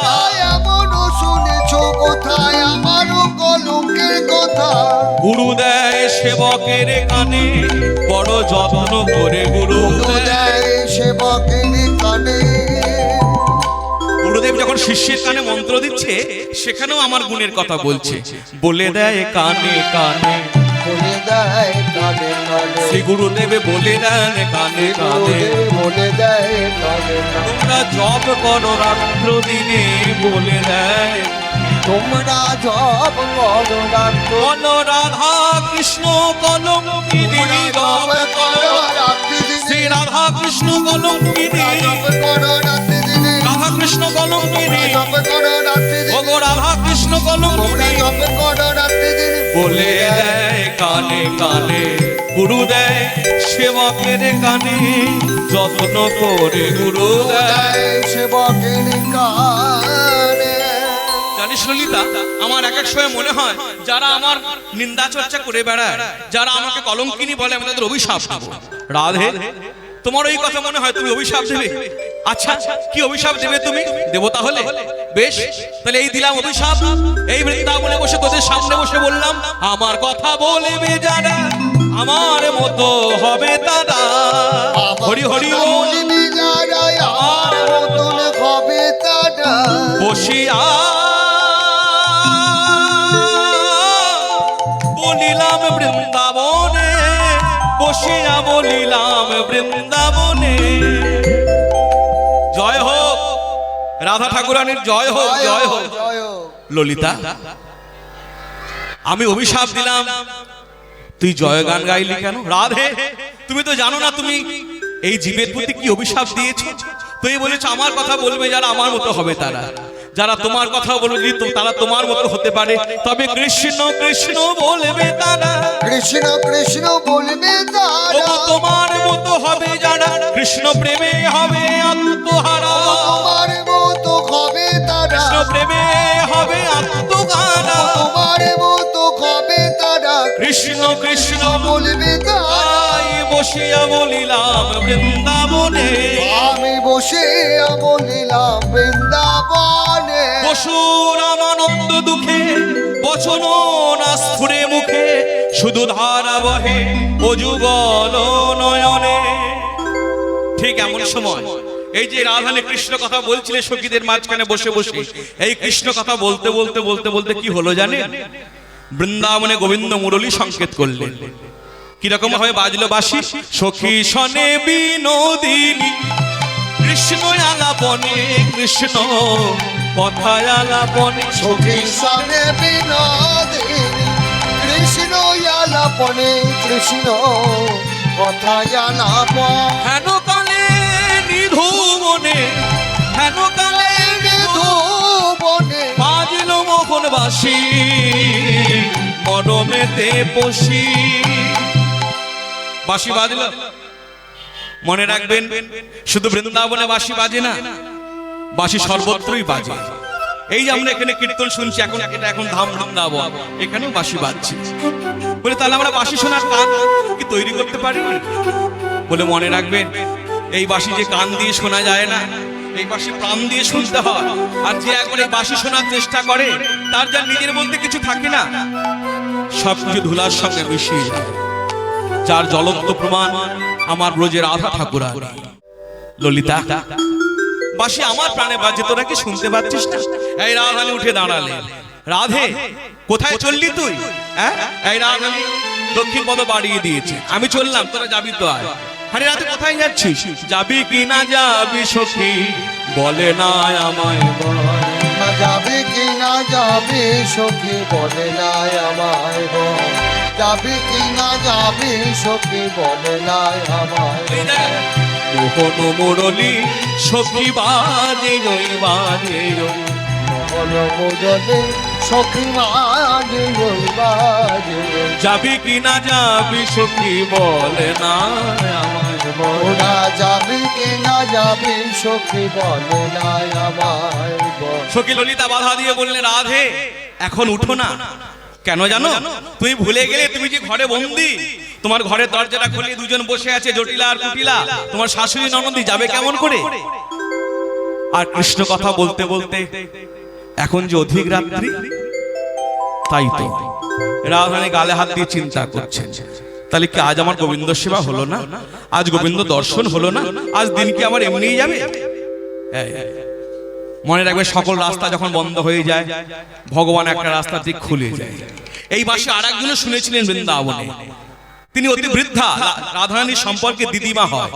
S2: এমন শুনেছ কোথায় আমারও কলঙ্কের কথা।
S1: গুরু দেয় সেবকের কানে, বড় যত্ন করে গুরু দেয়।
S2: দেয় সেবকের কানে।
S1: গুরুদেব যখন শিষ্যের কানে মন্ত্র দিচ্ছে, সেখানেও আমার গুণের কথা বলছে, বলে দেয় কানে কানে।
S2: বলে দেয় কানে কানে।
S1: শ্রী গুরুদেব বলে দেন কানে কানে।
S2: বলে দেয় কানে কানে।
S1: তোমরা জপ করো রাত্র দিনে, বলে দেয়।
S2: তোমরা জপ করো রাত্র
S1: বলো রাধা কৃষ্ণ কলঙ্কিনী, জপ করো শ্রী রাধা কৃষ্ণ কলঙ্কিনী, রাধা কৃষ্ণ কলঙ্কিনী, ওগো রাধা কৃষ্ণ কলঙ্কিনী। বলে দেয় কানে কানে, গুরু দেয় সেবকের কানে, যত্ন করে গুরু দেয়।
S2: সেবকের কানে।
S1: জানিস ললিতা, আমার এক এক সময় মনে হয় যারা আমার নিন্দা চর্চা করে বেড়ায়, যারা আমাকে কলঙ্কিনী বলে, আমি তাদের অভিশাপ দেবো। রাধে, তোমার ওই কথা মনে হয় তুমি অভিশাপ দেবে? আচ্ছা, কি অভিশাপ দেবে তুমি? দেবো তাহলে, বেশ, তাহলে এই দিলাম অভিশাপ। এই বৃন্দাবনে বসে তোদের সামনে বসে বললাম, আমার কথা বলবে যারা, আমার মতো হবে তারা। হরি হরি বল।
S2: আমার মতন হবে তারা।
S1: বসিয়া বলিলাম বৃন্দাবনে, বসিয়া বলিলাম বৃন্দাবনে। জয় হোক রাধা ঠাকুরানীর, জয় হোক, জয় হোক। ললিতা, আমি অভিশাপ দিলাম, তুই জয় গান গাইলি কেন? রাধে, তুমি তো জানো না তুমি এই জীবের প্রতি কি অভিশাপ দিয়েছো। তুই বলেছো আমার কথা বলবে যারা, আমার মতো হবে তারা। যারা তোমার কথা বলবে তারা তোমার মতো হতে পারে, তবে কৃষ্ণ কৃষ্ণ বলবে তারা।
S2: কৃষ্ণ কৃষ্ণ বলবে তারা।
S1: তোমার মতো হবে যারা, কৃষ্ণ প্রেমে হবে আত্মহারা।
S2: তোমার মতো হবে তারা।
S1: কৃষ্ণ প্রেমে হবে আত্মহারা।
S2: তোমার মতো হবে তারা।
S1: কৃষ্ণ কৃষ্ণ
S2: বলবে তারা।
S1: বসিয়া বলিলাম বৃন্দাবনে,
S2: আমি বসিয়া বলিলাম বৃন্দাবনে।
S1: বসুর আনন্দ দুঃখে বচন না স্ফুরে মুখে, শুধু ধারা বহে ও যুগল নয়নে। ঠিক এমন সময় এই যে রাধানে কৃষ্ণ কথা বলছিলেন সখীদের মাঝখানে বসে বসে, এই কৃষ্ণ কথা বলতে বলতে বলতে বলতে কি হলো জানেন? বৃন্দাবনে গোবিন্দ মুরলী সংকেত করলেন। কিরকম ভাবে বাজলো বাঁশি? সখী শনে বিনোদিনী কৃষ্ণ আলাপনে, কৃষ্ণ কথায় আলাপনে।
S2: সখী সনে বিনোদিনী কৃষ্ণ আলাপনে, কৃষ্ণ কথায় আলাপন।
S1: হেন কালে নিধুবনে, হেন কালে
S2: বনে
S1: বাজল মোহন বাঁশি মরমেতে বসি। বাঁশি বাজল, মনে রাখবেন শুধু বৃন্দাবনে বাঁশি বাজে না, বাঁশি সর্বত্রই বাজে। এই যে আমরা এখানে কীর্তন শুনছি, এখন এটা এখন ধাম বৃন্দাবন, এখানেও বাঁশি বাজছে। বলে তাহলে আমরা বাঁশি শোনার কান কি তৈরি করতে পারি? বলে মনে রাখবেন এই বাঁশি যে কান দিয়ে শোনা যায় না, এই বাঁশি প্রাণ দিয়ে শুনতে হয়। আর যে একবার এই বাঁশি শোনার চেষ্টা করে তার যা নিজের বলতে কিছু থাকে না, সবকিছু ধুলার সঙ্গে মিশিয়ে যায়। যার জ্বলন্ত প্রমাণ আমার ব্রজের রাধা ঠাকুরানী। ললিতা, বাঁশি আমার প্রাণে বাজে, তোরা কি শুনতে পাচ্ছিস না? এই রাধানী উঠে দাঁড়ালেন। রাধে, কোথায় চললি তুই? এই রাধানী দক্ষিণ পদ বাড়িয়ে দিয়েছে, আমি চললাম, তোরা যাবি তো আয়। আরে রাধে কোথায় যাচ্ছিস? যাবি কি না যাবি সখী বলে না আমায় বল।
S2: না যাবি কি না যাবি সখী বলে নাই আমায় বল। যাবি কি না যাবি সখী বলে নাই আমায় বল।
S1: মোহন মুরলী সখী বাজে রই বাজে রই।
S2: মোহন মুরলী সখী বাজে রই বাজে রই।
S1: যাবি কি না যাবি সখী বলে না আমায় বল।
S2: ওরা যাবি কি না যাবি সখী বলে নাই আমায় বল।
S1: সখী ললিতা বাধা দিয়ে বললেন, রাধে এখন উঠো না। কেন জানো? তুমি ভুলে গেলে তুমি যে ঘরে বন্দি, তোমার ঘরের দরজাটা খুলে দুজন বসে আছে, জটিলা আর কুটিলা, তোমার শাশুড়ি ননদি যাবে কেমন করে? আর কৃষ্ণ কথা বলতে বলতে এখন যে অধিক রাত্রি, তাই তো রাধারানী গালে হাত দিয়ে চিন্তা করছেন, তাহলে কি আজ আমার গোবিন্দ সেবা হলো না? আজ গোবিন্দ দর্শন হলো না? আজ দিন কি আমার এমনিই যাবে? মনে রাখবে সকল রাস্তা যখন বন্ধ হয়ে যায়, ভগবান একটা রাস্তা দিক খুলে যায়। এই বাসে আর একজন শুনেছিলেন বৃন্দাবনে, তিনি অতি বৃদ্ধা, রাধারানীর সম্পর্কে দিদিমা হয়।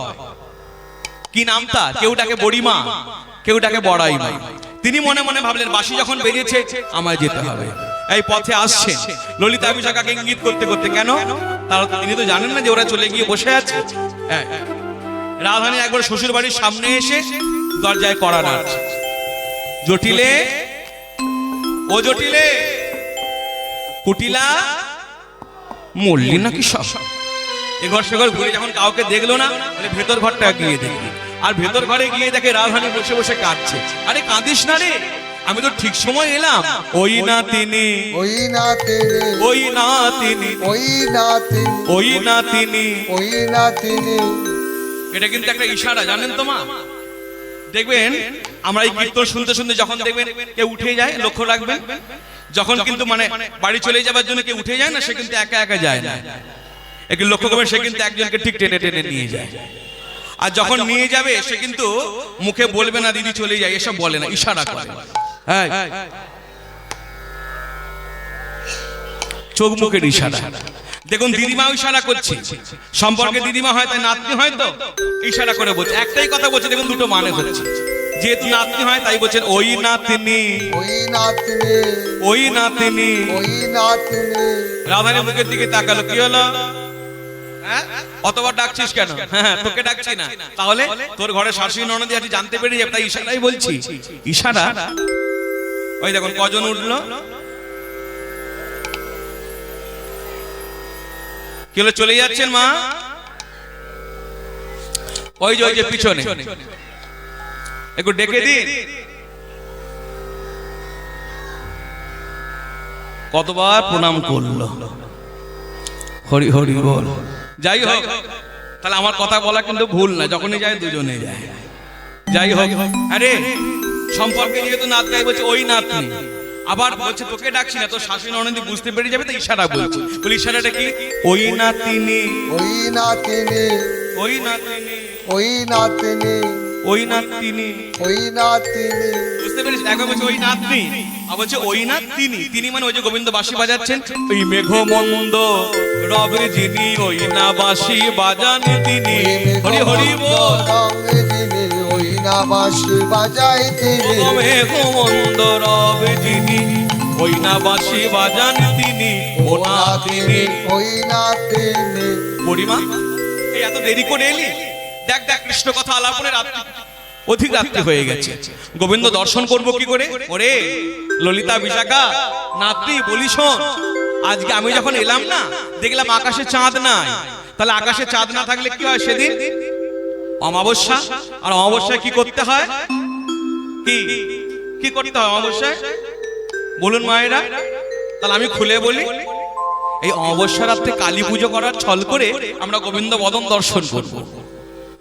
S1: কি নাম তার? কেউটাকে বড়িমা, কেউটাকে বড়াইমা। তিনি মনে মনে ভাবলেন বাসি যখন বেরিয়েছে আমায় যেতে হবে। এই পথে আসছে ললিতা বিশাখাকে ইঙ্গিত করতে করতে, কেন? তারা তিনি তো জানেন না যে ওরা চলে গিয়ে বসে আছে। রাধারানী একবার শ্বশুর বাড়ির সামনে এসে দরজায় কড়া নাড়ছে। জটিলে, ও জটিলে, কুটিলা, মরলি নাকি সব? এঘর সেঘর ঘুরে যখন কাউকে দেখলো না, বলে ভেতর ঘরটা গিয়ে দেখি। আর ভেতর ঘরে গিয়ে দেখে রাধারানী বসে বসে কাঁদছে। আরে কাঁদিস না রে, আমি তো ঠিক সময় এলাম। ওই না তিনি,
S2: ওই না তিনি,
S1: ওই না তিনি,
S2: ওই না তিনি,
S1: ওই না তিনি,
S2: ওই না তিনি।
S1: এটা কিন্তু একটা ইশারা, জানেন তো মা? দেখবেন আমরা এই কীর্তন শুনতে শুনতে যখন দেখবেন কেউ উঠে যায়, লক্ষ্য রাখবেন, যখন কিন্তু মানে বাড়ি চলে যাবার জন্য কেউ উঠে যায় না, সে কিন্তু একা একা যায় না। একটু লক্ষ্য করবেন, সে কিন্তু একজনকে ঠিক টেনে টেনে নিয়ে যায়। আর যখন নিয়ে যাবে সে কিন্তু মুখে বলবে না দিদি চলে যায়, এসব বলে না, ইশারা করে। হ্যাঁ, চোখ মুখের ইশারা। দেখুন দিদিমা ইশারা করছে, সম্পর্কে দিদিমা হয় তাই নাতনি হয় তো ইশারা করে বলছে, একটাই কথা বলছে, দেখুন দুটো মানে হচ্ছে। যেহেতু নাতনি হয় তাই বলছেন ওই নাতনি,
S2: ওই না তিনি,
S1: ওই নাতনি।
S2: ওই না তিনি।
S1: রাধারানী মুখের দিকে তাকালো, কি হলো? অতবার ডাকছিস কেন? হ্যাঁ, তোকে ডাকছি না। তাহলে তোর ঘরে শাশুড়ি ননদি আছে জানতে পেরে যাবে, তাই ইশারাই বলছি। ইশারা। ওই দেখুন কজন উঠলো, কি হলো? চলে যাচ্ছেন মা? ওই যে ওই যে পিছনে, একটু ডেকে দিন। কতবার প্রণাম করলো, হরি হরি বল। যাই হোক, তাহলে আমার কথা বলা কিন্তু ভুল না, যখনই যায় দুজনে যায়। যাই হোক, আরে সম্পর্কে যেহেতু নাতনি বলছে ওই নাতনি, আবার বলছে তোকে ডাকছি না, তোর শাশুড়ি ননদি বুঝতে পেরে যাবে, তো ইশারা বলছে। বলি ইশারাটা কি? ওই না তিনি,
S2: ওই না তিনি,
S1: ওই না তিনি,
S2: ওই না তিনি,
S1: ওই না তিনি,
S2: ওই না তিনি।
S1: বুঝতে পেরেছি? একবার বলছে ওই নাতনি, আর বলছে ওই না তিনি। তিনি মানে ওই যে গোবিন্দ বাঁশি বাজাচ্ছেন, ওই মেঘমন্দ রবে যিনি, ওই না বাঁশি বাজান তিনি। হরি হরি বল।
S2: রঙে যিনি, ওই না বাঁশি বাজাই তিনি।
S1: ও মেঘমন্দ রবে যিনি, ওই না বাঁশি বাজান তিনি, ও না তিনি,
S2: ওই না তিনি।
S1: বুড়িমা এই এত দেরি করে এলি? দেখ দেখ কৃষ্ণ কথা আলাপনের রাত্রি অধিক রাত্রি হয়ে গেছে, গোবিন্দ দর্শন করব কি করে? ওরে ললিতা বিশাখা নাতনি বলি শোন, আজকে আমি যখন এলাম না, দেখলাম আকাশে চাঁদ নাই। তাহলে আকাশে চাঁদ না থাকলে কি হয়? সেদিন অমাবস্যা। আর অমাবস্যায় কি করতে হয়? কি কি করতে হয় অমাবস্যায়? বলুন মায়েরা। তাহলে আমি খুলে বলি, এই অমাবস্যা রাত্রে কালী পুজো করার ছল করে আমরা গোবিন্দ বদন দর্শন করব।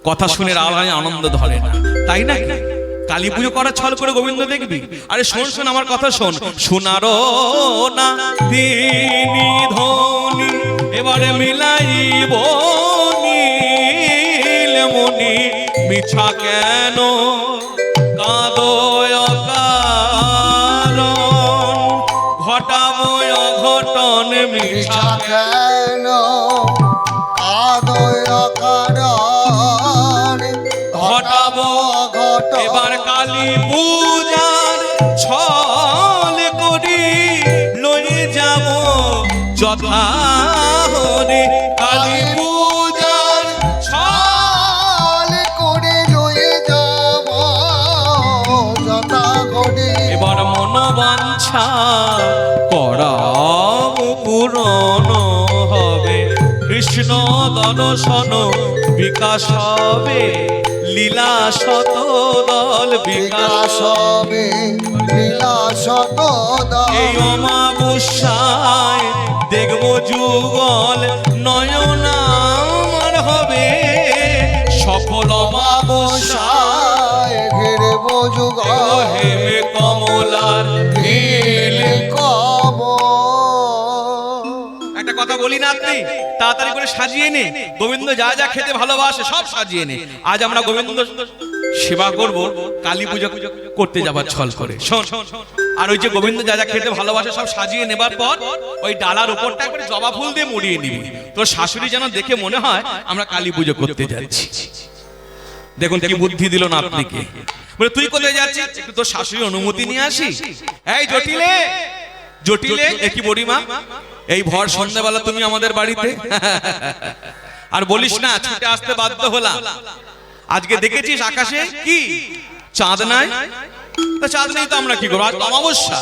S1: কথা শুনে রাধারানী আনন্দ ধরে না, তাই না? কালী পুজো করার ছল করে গোবিন্দ দেখবি? আরে শোন শোন আমার কথা শোন। শোনারো না তিনি ধনি, এবারে মিলাইব নীল মনি, মিছা কেন কাঁদয় কারণ, ঘটাবো অঘটন মিছা
S2: কেন আদয় কারণ,
S1: ঘটাবো
S2: ঘট।
S1: এবার কালী পূজার ছল করি লয়ে যাব যথা হরি। কালী পূজার ছল
S2: ছল করে লয়ে যাব যথা করে।
S1: এবার মনোবাঞ্ছা করাব পূরণ হবে, কৃষ্ণ দর্শন বিকাশ হবে, লীলা শত দল বিকাশ।
S2: বিকাশ হবে বিলাস
S1: এই অমাবস্যায় দেখব যুগল নয়ন আমার হবে, সফল অমাবস্যা
S2: ঘিরব যুগ
S1: হেমে কমলার নীল। একটা কথা বলি না আপনি, তাড়াতাড়ি করে সাজিয়ে নে। গোবিন্দ যা যা খেতে ভালোবাসে সব সাজিয়ে নে। আজ আমরা গোবিন্দ সেবা করব কালী পুজো করতে যাবার ছল করে। শোন, আর ওই যে গোবিন্দ যা যা খেতে ভালোবাসে সব সাজিয়ে নেবার পর ওই ডালার উপরটা একবারে জবা ফুল দিয়ে মুড়িয়ে নিবি। তোর শাশুড়ি যেন দেখে মনে হয় আমরা কালী পুজো করতে যাচ্ছি। দেখুন কি বুদ্ধি দিল না আপনাকে। বলে তুই কোথায় যাচ্ছিস? একটু তোর শাশুড়ির অনুমতি নিয়ে আসি। এই জটিলে, জটিলে একই বড়িমা, এই ভর সন্ধ্যাবেলা তুমি আমাদের বাড়িতে? আর বলিস না ছুটে আসতে বাধ্য হলাম। আজকে দেখেছিস আকাশে কি চাঁদ নাই? তা চাঁদ নেই তো আমরা কি করবো? আজ অমাবস্যা।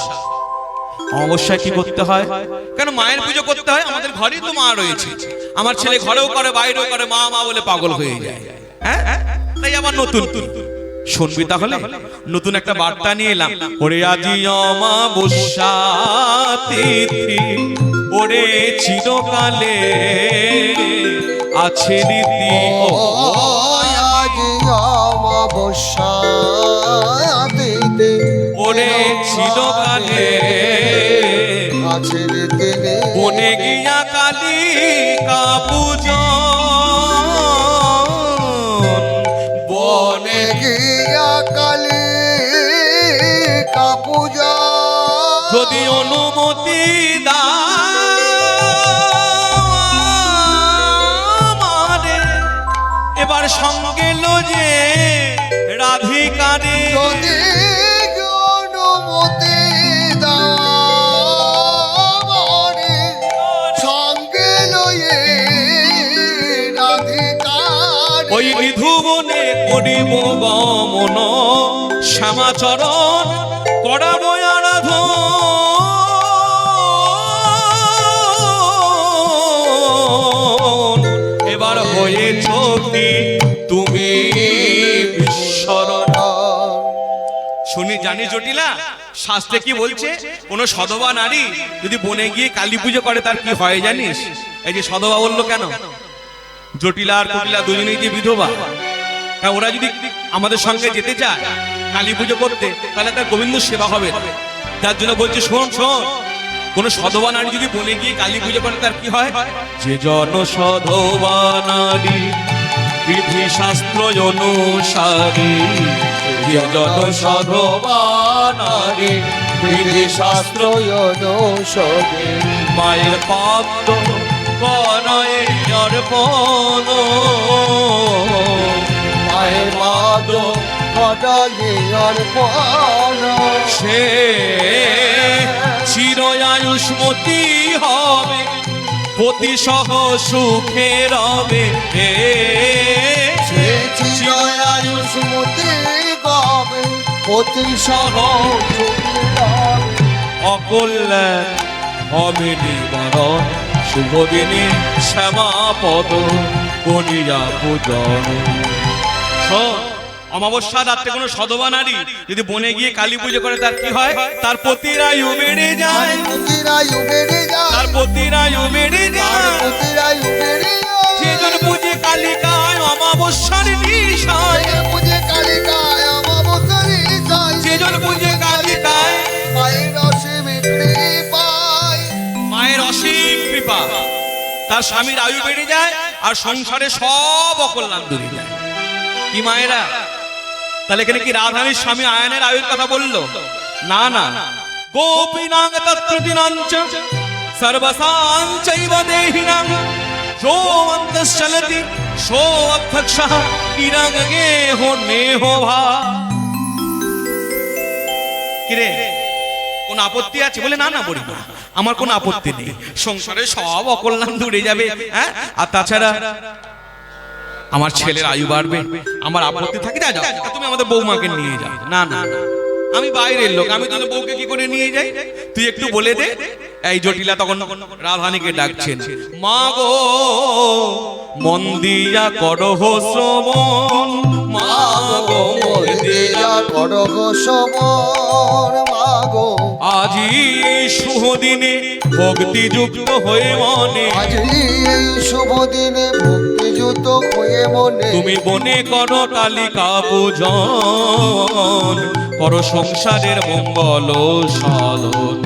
S1: অমাবস্যায় কি করতে হয়? কেন মায়ের পুজো করতে হয়? আমাদের ঘরেই তো মা রয়েছে। আমার ছেলে ঘরেও করে বাইরেও করে, মা মা বলে পাগল হয়ে যায়। হ্যাঁ, তাই আবার নতুন শুনবি তাহলে? নতুন একটা বার্তা নিয়ে এলাম। ওরে আজি অমাবস্যা তিথি, ওরে চিরকালে আছে রীতি। ও
S2: আজ অমাবস্যা দিতে,
S1: ওরে চিরকালে
S2: আছে রীতি।
S1: বনে গিয়া কালী কাপুজন, বনে
S2: গিয়া কালী কাপূজা
S1: যদি অনুমতি দারে, এবার সঙ্গে লো যে রাধিকারে।
S2: যদি অনুমতি দারে, সঙ্গে লয়ে রাধিকারে।
S1: ওই নিধুবনে করিব গমন, শ্যামাচরণ করাব আরাধন। এবার হয়েছ কি তুমি বিশ্বরণ। শুনি জানি জটিলা, শাস্ত্রে কি বলছে? কোন সধবা নারী যদি বনে গিয়ে কালী পুজো করে তার কি হয় জানিস? এই যে সধবা বললো কেন? জটিলা আর কুটিলা দুজনেই যে বিধবা, ওরা যদি আমাদের সঙ্গে যেতে চায় কালী পুজো করতে, তাহলে তার গোবিন্দ সেবা হবে। তার জন্য বলছে শোন শোন, কোন সধবা নারী যদি বনে গিয়ে কালী পুজো করে তার কি হয়? যে জন সধবা নারী বিধি শাস্ত্র অনুসারী, যে জন সধবা নারী বিধি শাস্ত্র
S2: অনুসারে
S1: মায়ের পাদ কনয়ে অর্পণ,
S2: মায়ের মাদ কটালে অর্পণ,
S1: সে চিরআয়ুষ্মতি হবে, পতি সহ সুখে রবে।
S2: সে চিরায়ুষ্মতি গাবে, পতি সহ সুখে রবে।
S1: অকল্যাণ হবে নিবারণ, শুভ দিনে শ্যামাপদ করিয়া পূজন। অমাবস্যা রাত্রে কোনো সধবা নারী যদি বনে গিয়ে কালী পুজো করে তার কি হয়? তার পতির আয়ু বেড়ে যায়,
S2: পতিরায়ু বেড়ে যায়,
S1: তার পতির আয়ু বেড়ে যায়।
S2: পতিরায়ু বেড়ে যায়।
S1: সেজন পূজে কালিকায় অমাবস্যার নিশায়,
S2: পূজে কালিকায় অমাবস্যার নিশায়,
S1: সেজন পূজে কালিকায়
S2: মায়ের অসীম কৃপায়,
S1: মায়ের অসীম কৃপা, তার স্বামীর আয়ু বেড়ে যায় আর সংসারে সব অকল্যাণ দূরে যায়। কি মায়েরা, তাহলে এখানে কি রাধারানীর স্বামী আয়নের আয়ুর কথা বললো? না না, গোপীনাং তত্রদিনাঞ্চ সর্বসাঞ্চৈব দেহিনাং যো অন্তশ্চলতি সো অধ্যক্ষঃ ইরাগে হো নেহো ভা। কিরে, কোন আপত্তি আছে? বলে না না বলি না, আমার কোনো আপত্তি নেই, সংসারে সব অকল্যাণ দূরে যাবে। হ্যাঁ, আর তাছাড়া আমার ছেলের আয়ু বাড়বে, আমার আপত্তি থাকে না। যাও তুমি আমাদের বৌমাকে নিয়ে যাও। না না, আমি বাইরের লোক, আমি তোদের বউকে কি করে নিয়ে যাই? তুই একটু বলে দে। এই জটিলা তখন রাধানীকে ডাকছেন, মা গো মন দিয়া করহ শ্রবণ, মা গো মন দিয়া
S2: করহ শ্রবণ, মা গো
S1: আজি এই শুভ দিনে ভক্তিযুক্ত হয়ে মনে,
S2: আজ এই শুভ দিনে ভক্তিযুক্ত হয়ে মনে,
S1: তুমি বনে করো কালিকা পূজন, করো সংসারের মঙ্গল সাধন।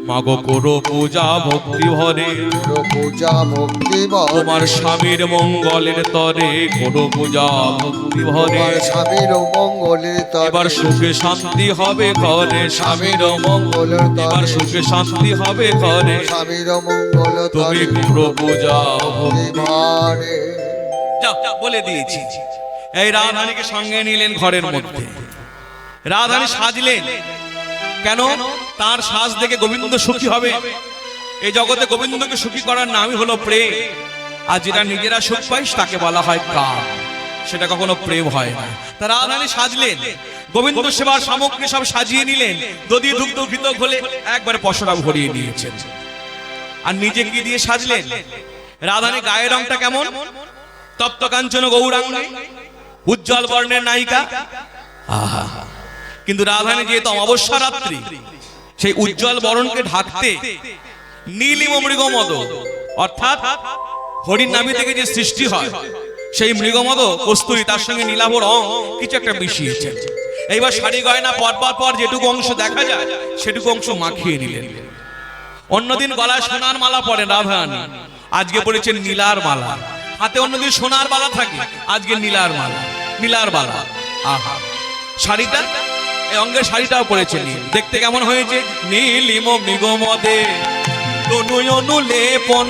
S1: মাগো করো পূজা ভক্তি ভরে,
S2: করো পূজা ভক্তি ভরে,
S1: তোমার স্বামীর মঙ্গলের তরে করো পূজা ভক্তি ভরে।
S2: তোমার স্বামীর মঙ্গলের তরে
S1: এবার সুখে শান্তি হবে ঘরে, স্বামীর
S2: মঙ্গলের
S1: এবার
S2: তরে,
S1: সুখে শান্তি হবে ঘরে,
S2: স্বামীর মঙ্গল
S1: তুমি
S2: তরে
S1: করো পূজা ভক্তি।
S2: ভরে।
S1: যাও যাও, বলে দিয়েছি। এই রাধারানীকে সঙ্গে নিলেন ঘরের মধ্যে, রাধারানী সাজলেন। কেন? তার সাজ দেখে গোবিন্দ সুখী হবে। এই জগতে গোবিন্দকে সুখী করার নামই হলো প্রেম। আর যেটা নিজেরা সুখ পাই তাকে বলা হয় কাম, সেটা কখনো প্রেম হয় না। তা রাধারানী সাজলেন, গোবিন্দ সেবার সামগ্রী সব সাজিয়ে নিলেন, দধি দুগ্ধ ঘৃত ঘোলে একবারে পশরা ভরিয়ে নিয়েছেন। আর নিজে কি দিয়ে সাজলেন? রাধারানী গায়ের রংটা কেমন? তপ্ত কাঞ্চন গৌরাঙ্গী, উজ্জ্বল বর্ণের নায়িকা। আহা, কিন্তু রাধারানী যেহেতু অমাবস্যা রাত্রি, সেই উজ্জ্বল বরণকে ঢাকতে নীলিম মৃগমদ, অর্থাৎ হরিণ নাভি থেকে যে সৃষ্টি হয় সেই মৃগমদ কস্তুরী, তার সঙ্গে নীলাভ রং কিছু একটা মিশিয়েছেন। এইবার শাড়ি গয়না পরবার পর যেটুকু অংশ দেখা যায় সেটুকু অংশ মাখিয়ে নিলেন। অন্যদিন গলায় সোনার মালা পরেন রাধারানী, আজকে পড়েছেন নীলার মালা। হাতে অন্যদিন সোনার বালা থাকে, আজকে নীলার মালা, নীলার বালা। আহা, শাড়িটা, এই অঙ্গের শাড়িটাও পরেছেন, দেখতে কেমন হয়েছে? নীলিম মৃগমদে তনু অনুলেপন,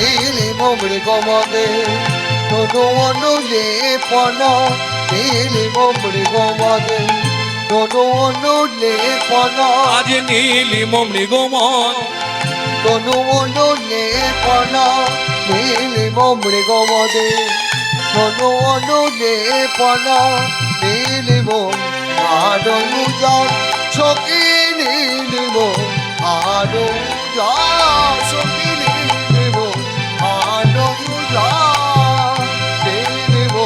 S2: নীলিম মৃগমদে তনু অনুলেপন, নীলিম মৃগমদে তনু অনুলেপন,
S1: আজ নীলিম মৃগমদ
S2: তনু অনুলেপন, নীলিম মৃগমদে তনু অনুলেপন, নীলিম আরুজন সখী, নীলিম আরুজন সখী, নীলিম আরুজন, নীলিম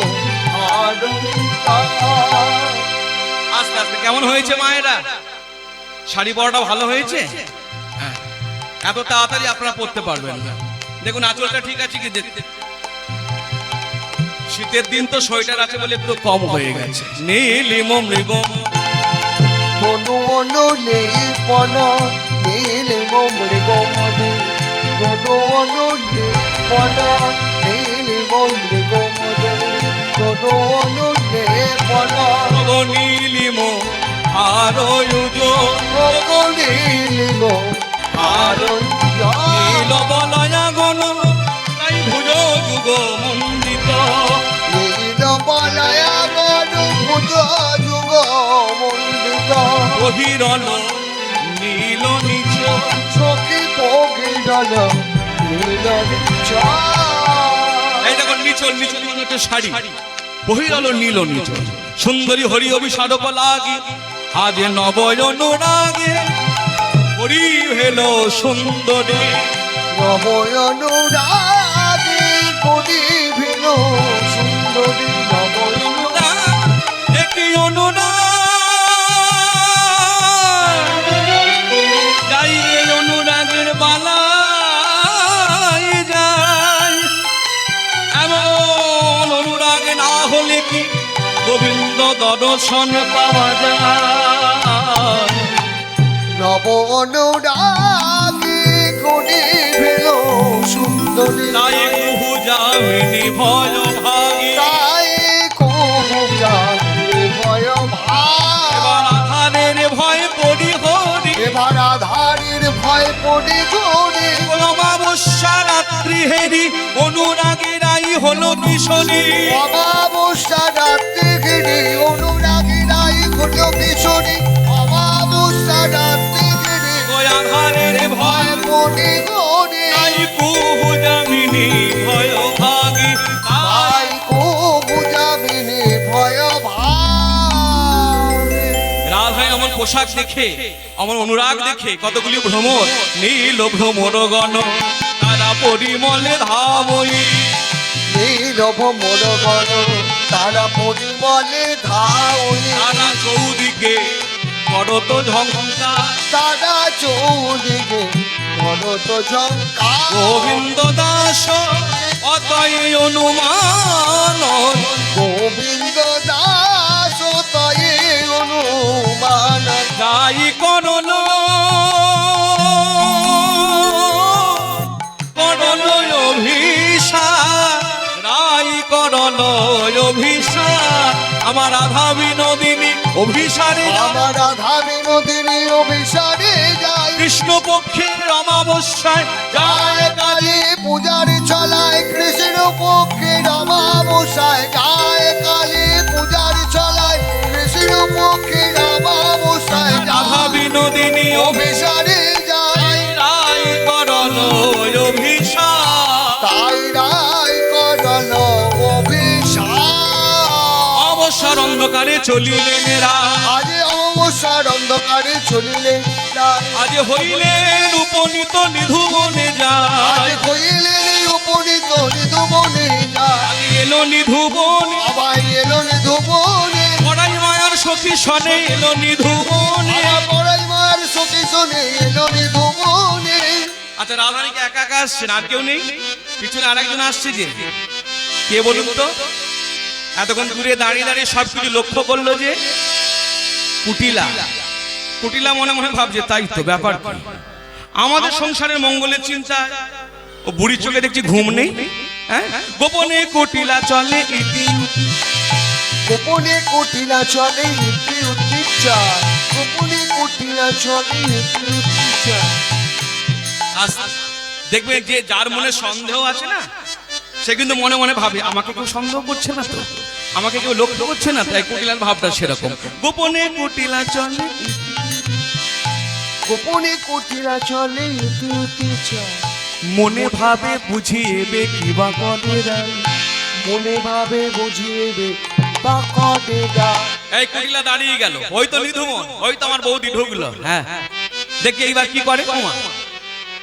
S2: আরুজন।
S1: আস্তে আস্তে কেমন হয়েছে মায়েরা? শাড়ি পরাটা ভালো হয়েছে? হ্যাঁ, এত তাড়াতাড়ি আপনারা পরতে পারবেন না। দেখুন আঁচলটা ঠিক আছে কি দেখতে? শীতের দিন তো সোয়েটার আছে বলে একটু কম হয়ে গেছে। নীলিম মৃগম
S2: তনু অনুলে পন নীল মৃগ মদে তনু অনুলে পন নীল মৃগ মদে তনু অনুলে পন
S1: নীলিম আরয়ুজ
S2: নীল
S1: নীল বলয়া গণ তাই ভুজ যুগ মন্দিত
S2: নীল বলয়া গণ ভুজ যুগ মন্দিত
S1: বহিরল নীল নিচ
S2: সখী বহিরল নীল নিচ
S1: এই দেখো নিচল নিচল মানে একটা শাড়ি বহিরল নীল নিচ সুন্দরী হরি অভিষাদক লাগি আজ নবয় অনুরাগে হরি হেল সুন্দরী
S2: নবয় অনুরাগে করি ভিন সুন্দরী নবয়
S1: একই অনুরাগ যাই এই অনুরাগের বালাই যাই এমন অনুরাগ না হলে কি গোবিন্দ দর্শন পাওয়া যায়
S2: নব অনুরাগে করি ভিন সুন্দরী
S1: তাই কুহু যামিনী ভয় ভাগী
S2: তাই কবু জানি ভয়
S1: এবার আধারের ভয় পড়ি হরি
S2: এবার আধারের ভয় পড়ে গড়ে
S1: অমাবস্যা রাত্রি হেরি অনুরাগীরাই হলো কিশোরী
S2: অমাবস্যা রাত্রে ঘিরে অনুরাগীরাই হলো কিশোরী অমাবস্যা রাত্রে ঘিরে
S1: ওই আধারের ভয়
S2: ভয় পড়ে গড়ে
S1: তাই কুহু যামিনী ভয় ভাগী
S2: তাই কবু জামিনী ভয় ভাবে
S1: রাধায় আমার পোশাক দেখে আমার অনুরাগ দেখে কতগুলি ভ্রমর নীল ভ্রমর গণ তারা পরিমলে ধাবই
S2: নীরব মোর গণ তারা পরিমলে ধাউনি
S1: তারা চৌদিকে করত ঝঙ্কার
S2: তারা চৌদিকে ভরত ঝঙ্কার
S1: গোবিন্দ দাস অতই অনুমান
S2: গোবিন্দ দাস তাই অনুমান
S1: যাই করল করল অভিশাপ রাই করল অভিশাপ আমার রাধা বিনোদিনী অভিসারে
S2: আমার রাধা বিনোদিনী অভিসারে যায়
S1: কৃষ্ণ পক্ষের অমাবস্যায়
S2: যায় কালী পূজার চলায় কৃষ্ণ পক্ষে অমাবস্যায় যায় কালী পূজার চলায় কৃষ্ণ পক্ষে অমাবস্যায়
S1: রাধা বিনোদিনী
S2: অভিসারে যায়
S1: রাই করল অভিশাপ
S2: তাই রায় করল অভিশাপ
S1: অবসর অন্ধকারে চলিলেন রা
S2: আজ অবসর অন্ধকারে চলিলে
S1: আজ হইলেন উপনীত নিধুবনে
S2: আজ
S1: যায়
S2: হইলেন উপনীত নিধুবনে
S1: আজ এলো নিধুবনে
S2: আবার এলো নিধুবনে
S1: পড়াই মায়ার সখী সনে এলো নিধুবনে
S2: আবার পড়াই মার সখী শোনে এলো নিধুবনে
S1: আচ্ছা রাধারানীকে একা একা আসছেন আর কেউ নেই পিছনে আরেকজন আসছে যে কে বলুন তো এতক্ষণ দূরে দাঁড়িয়ে দাঁড়িয়ে সবকিছু লক্ষ্য করলো যে কুটিলা কুটিলা মনে মনে ভাবছে তাই তো ব্যাপার কি? আমাদের সংসারের মঙ্গলের চিন্তা ও বুড়ির চোখে দেখছি ঘুম নেই হ্যাঁ গোপনে কুটিলা চলে ইতি
S2: গোপনে কুটিলা চলে ইতি উত্তিচা গোপনে কুটিলা চলে ইতি উত্তিচা
S1: দেখবে যে যার মনে সন্দেহ আছে না সে কিন্তু মনে মনে ভাবে আমাকে কেউ সন্দেহ করছে না তো আমাকে কেউ লক্ষ্য করছে না তাই কুটিলার ভাবটা সেরকম গোপনে কুটিলা চলে
S2: গোপনে কুটিলা চলে ইতি উত্তিচা
S1: মনে ভাবে বুঝিয়েবে কিবা করে রাই
S2: মনে ভাবে বুঝিয়েবে বা কবে যা
S1: এই কুটিলা দাঁড়িয়ে গেল ওই তো নিধুমন ওই তো আমার বৌদি ঢুকলো হ্যাঁ দেখি এইবার কি করে কুমা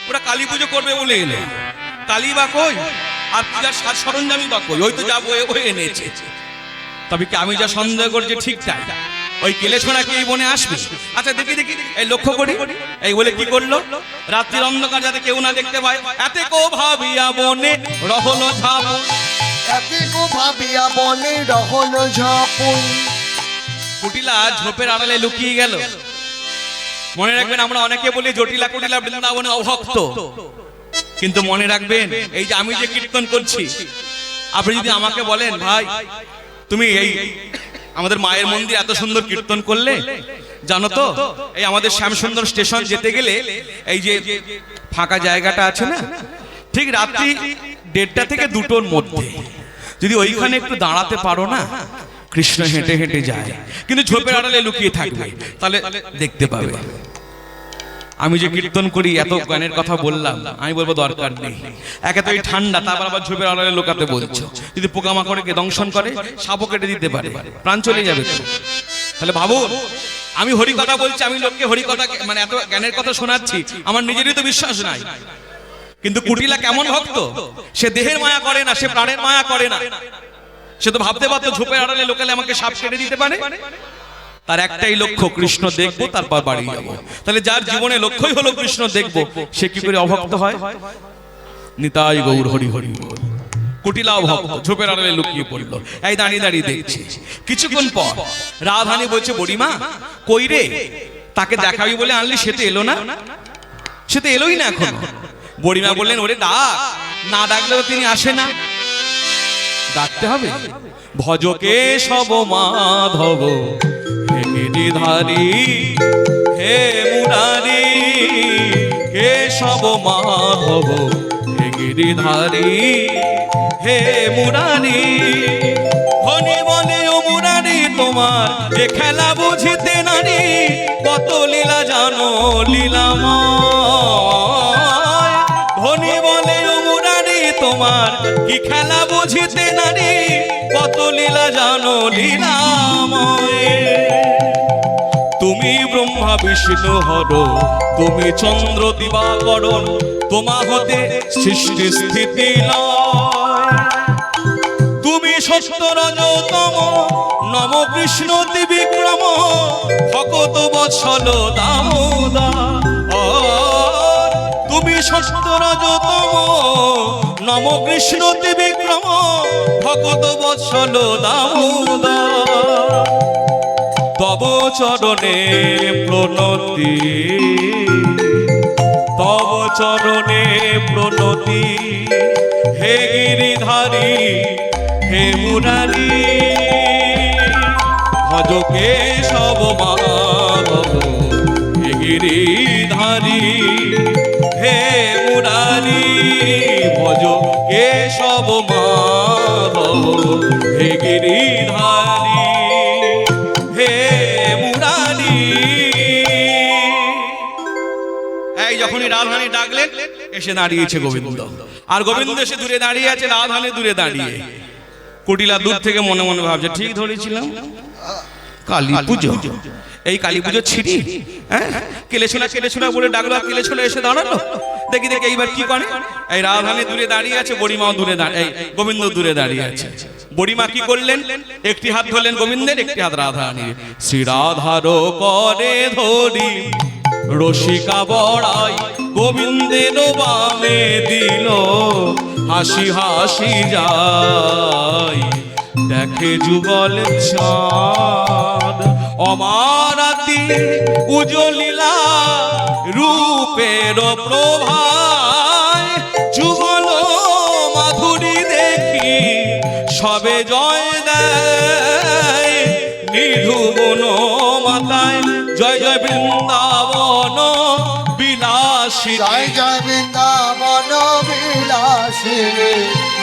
S1: ওরা কালী পুজো করবে বলে এলো কালী বা কই আর পূজার সাজ সরঞ্জামই বা কই ওই তো যাবো ও এনেছে তবে কি আমি যা সন্দেহ করছি ঠিকঠাক ওই কেলে ছোড়া কি এই বনে আসবে আচ্ছা দেখি দেখি এই লক্ষ্য করি এই বলে কি করলো রাত্রির অন্ধকার যাতে কেউ না দেখতে পায় এতে কো ভাবিয়া বনে রহল ঝাপ
S2: এতে কো ভাবিয়া বনে রহল ঝাপুন
S1: কুটিলা ঝোপের আড়ালে লুকিয়ে গেল মনে রাখবেন, আমরা অনেকে বলি জটিলা কুটিলা বৃন্দাবনে অভক্ত, কিন্তু মনে রাখবেন এই যে আমি যে কীর্তন করছি, আপনি যদি আমাকে বলেন ভাই তুমি এই আমাদের মায়ের মন্দির এত সুন্দর কীর্তন করলে, জানো তো এই আমাদের শ্যামসুন্দর স্টেশন যেতে গেলে এই যে ফাঁকা জায়গাটা আছে না, ঠিক রাত্রি 1:30 থেকে 2টোর মধ্যে যদি ওইখানে একটু দাঁড়াতে পারো না, কৃষ্ণ হেঁটে হেঁটে যায় কিন্তু ঝোপের আড়ালে লুকিয়ে থাকবে, তাহলে দেখতে পাবে। আমি যে কীর্তন করি এত গানের কথা বললাম, আমি বলবো দরকার নেই, একে তো এই ঠান্ডা, তারপর আবার ঝোপের আড়ালে লুকাতে বলছো, যদি পোকামাকড়কে দংশন করে সাপও কেটে দিতে পারে, প্রাণ চলে যাবে তো। তাহলে ভাবো আমি হরি কথা বলছি, আমি লোককে হরি কথা মানে এত জ্ঞানের কথা শোনাচ্ছি, আমার নিজেরই তো বিশ্বাস নাই। কিন্তু কুটিলা কেমন ভক্ত, সে দেহের মায়া করে না, সে প্রাণের মায়া করে না, সে তো ভাবতে পারতো ঝোপের আড়ালে লোকালে আমাকে সাপ কেটে দিতে পারে। তার একটাই লক্ষ্য, কৃষ্ণ দেখবো তারপর বাড়ি যাবো। তাহলে যার জীবনে লক্ষ্যই হলো কৃষ্ণ দেখবো, সে কি করে অভক্ত হয়? নিতাই গৌর হরি হরি বল। কুটিলা অভক্ত, ঝোপের আড়ালে লুকিয়ে পড়লো, এই দাঁড়িয়ে দাঁড়িয়ে দেখছে। কিছুক্ষণ পর রাধারানী বলছে, বুড়িমা কই রে, তাকে দেখাবি বলে আনলি, সে তো এলো না, সে তো এলোই না এখন। বুড়িমা বললেন, ওরে ডাক, না ডাকলেও তিনি আসে না, ডাকতে হবে। ভজকে সব মাধব হে গিরিধারী হে মুরারি, কে সব মাধব হে গিরিধারী হে মুরারি। ধনী বলে ও মুরারি তোমার এ খেলা বুঝিতে নারী, কত লীলা জানো লীলাময়। ধনী বলে ও মুরারি তোমার কি খেলা বুঝিতে নারী, কত লীলা জানো লীলাময়। তুমি ব্রহ্মা বিষ্ণু হর, তুমি চন্দ্র দিবাকরণ, তোমা হতে সৃষ্টি স্থিতি লয়। তুমি সত্য রজতম নম কৃষ্ণ বিক্রম, ভকত বৎসল দামোদর। তুমি সত্য রজতম নম কৃষ্ণ বিক্রম, ভকত বৎসল দামোদর। তব চরণে প্রণতি, তব চরণে প্রণতি, হে গিরিধারী হে মুরারি। ভজকে সব মাধব হে গিরিধারী হে মুরারি। ভজকে সব মাধব হে গিরিধারী হে মুরারি। এই যখনই রাধারানী ডাকলেন, এসে দাঁড়িয়েছে গোবিন্দ, আর গোবিন্দ এসে দূরে দাঁড়িয়ে আছে, রাধারানী দূরে দাঁড়িয়ে। কুটিলা দূর থেকে মনে মনে ভাবছে, ঠিক ধরেছিলাম, কালী পুজো, এই কালী পুজো ছিড়ি, হ্যাঁ কেলেছোনা বলে ডাকলো, কেলেছোনা এসে দাঁড়ালো, দেখি দেখি এইবার কি করে। এই রাধারানী দূরে দাঁড়িয়ে আছে, বুড়িমাও দূরে দাঁড়িয়ে, গোবিন্দ দূরে দাঁড়িয়ে আছে। বুড়িমা কি করলেন, একটি হাত ধরলেন গোবিন্দের, একটি হাত রাধারানীর। শ্রী রাধার করে ধরি রসিকা বড়াই, গোবিন্দের বামে দিল হাসি হাসি যায়। দেখে যুগল চাঁদ অমারাতি উজ্জ্বলীলা, রূপের প্রভায় যুগল মাধুরী দেখি সবে জয় দেয়। নিধুবন মাতায় জয় জয় বৃন্দাবন বিলাসী,
S2: জয় জয় বৃন্দাবন বিলাসী,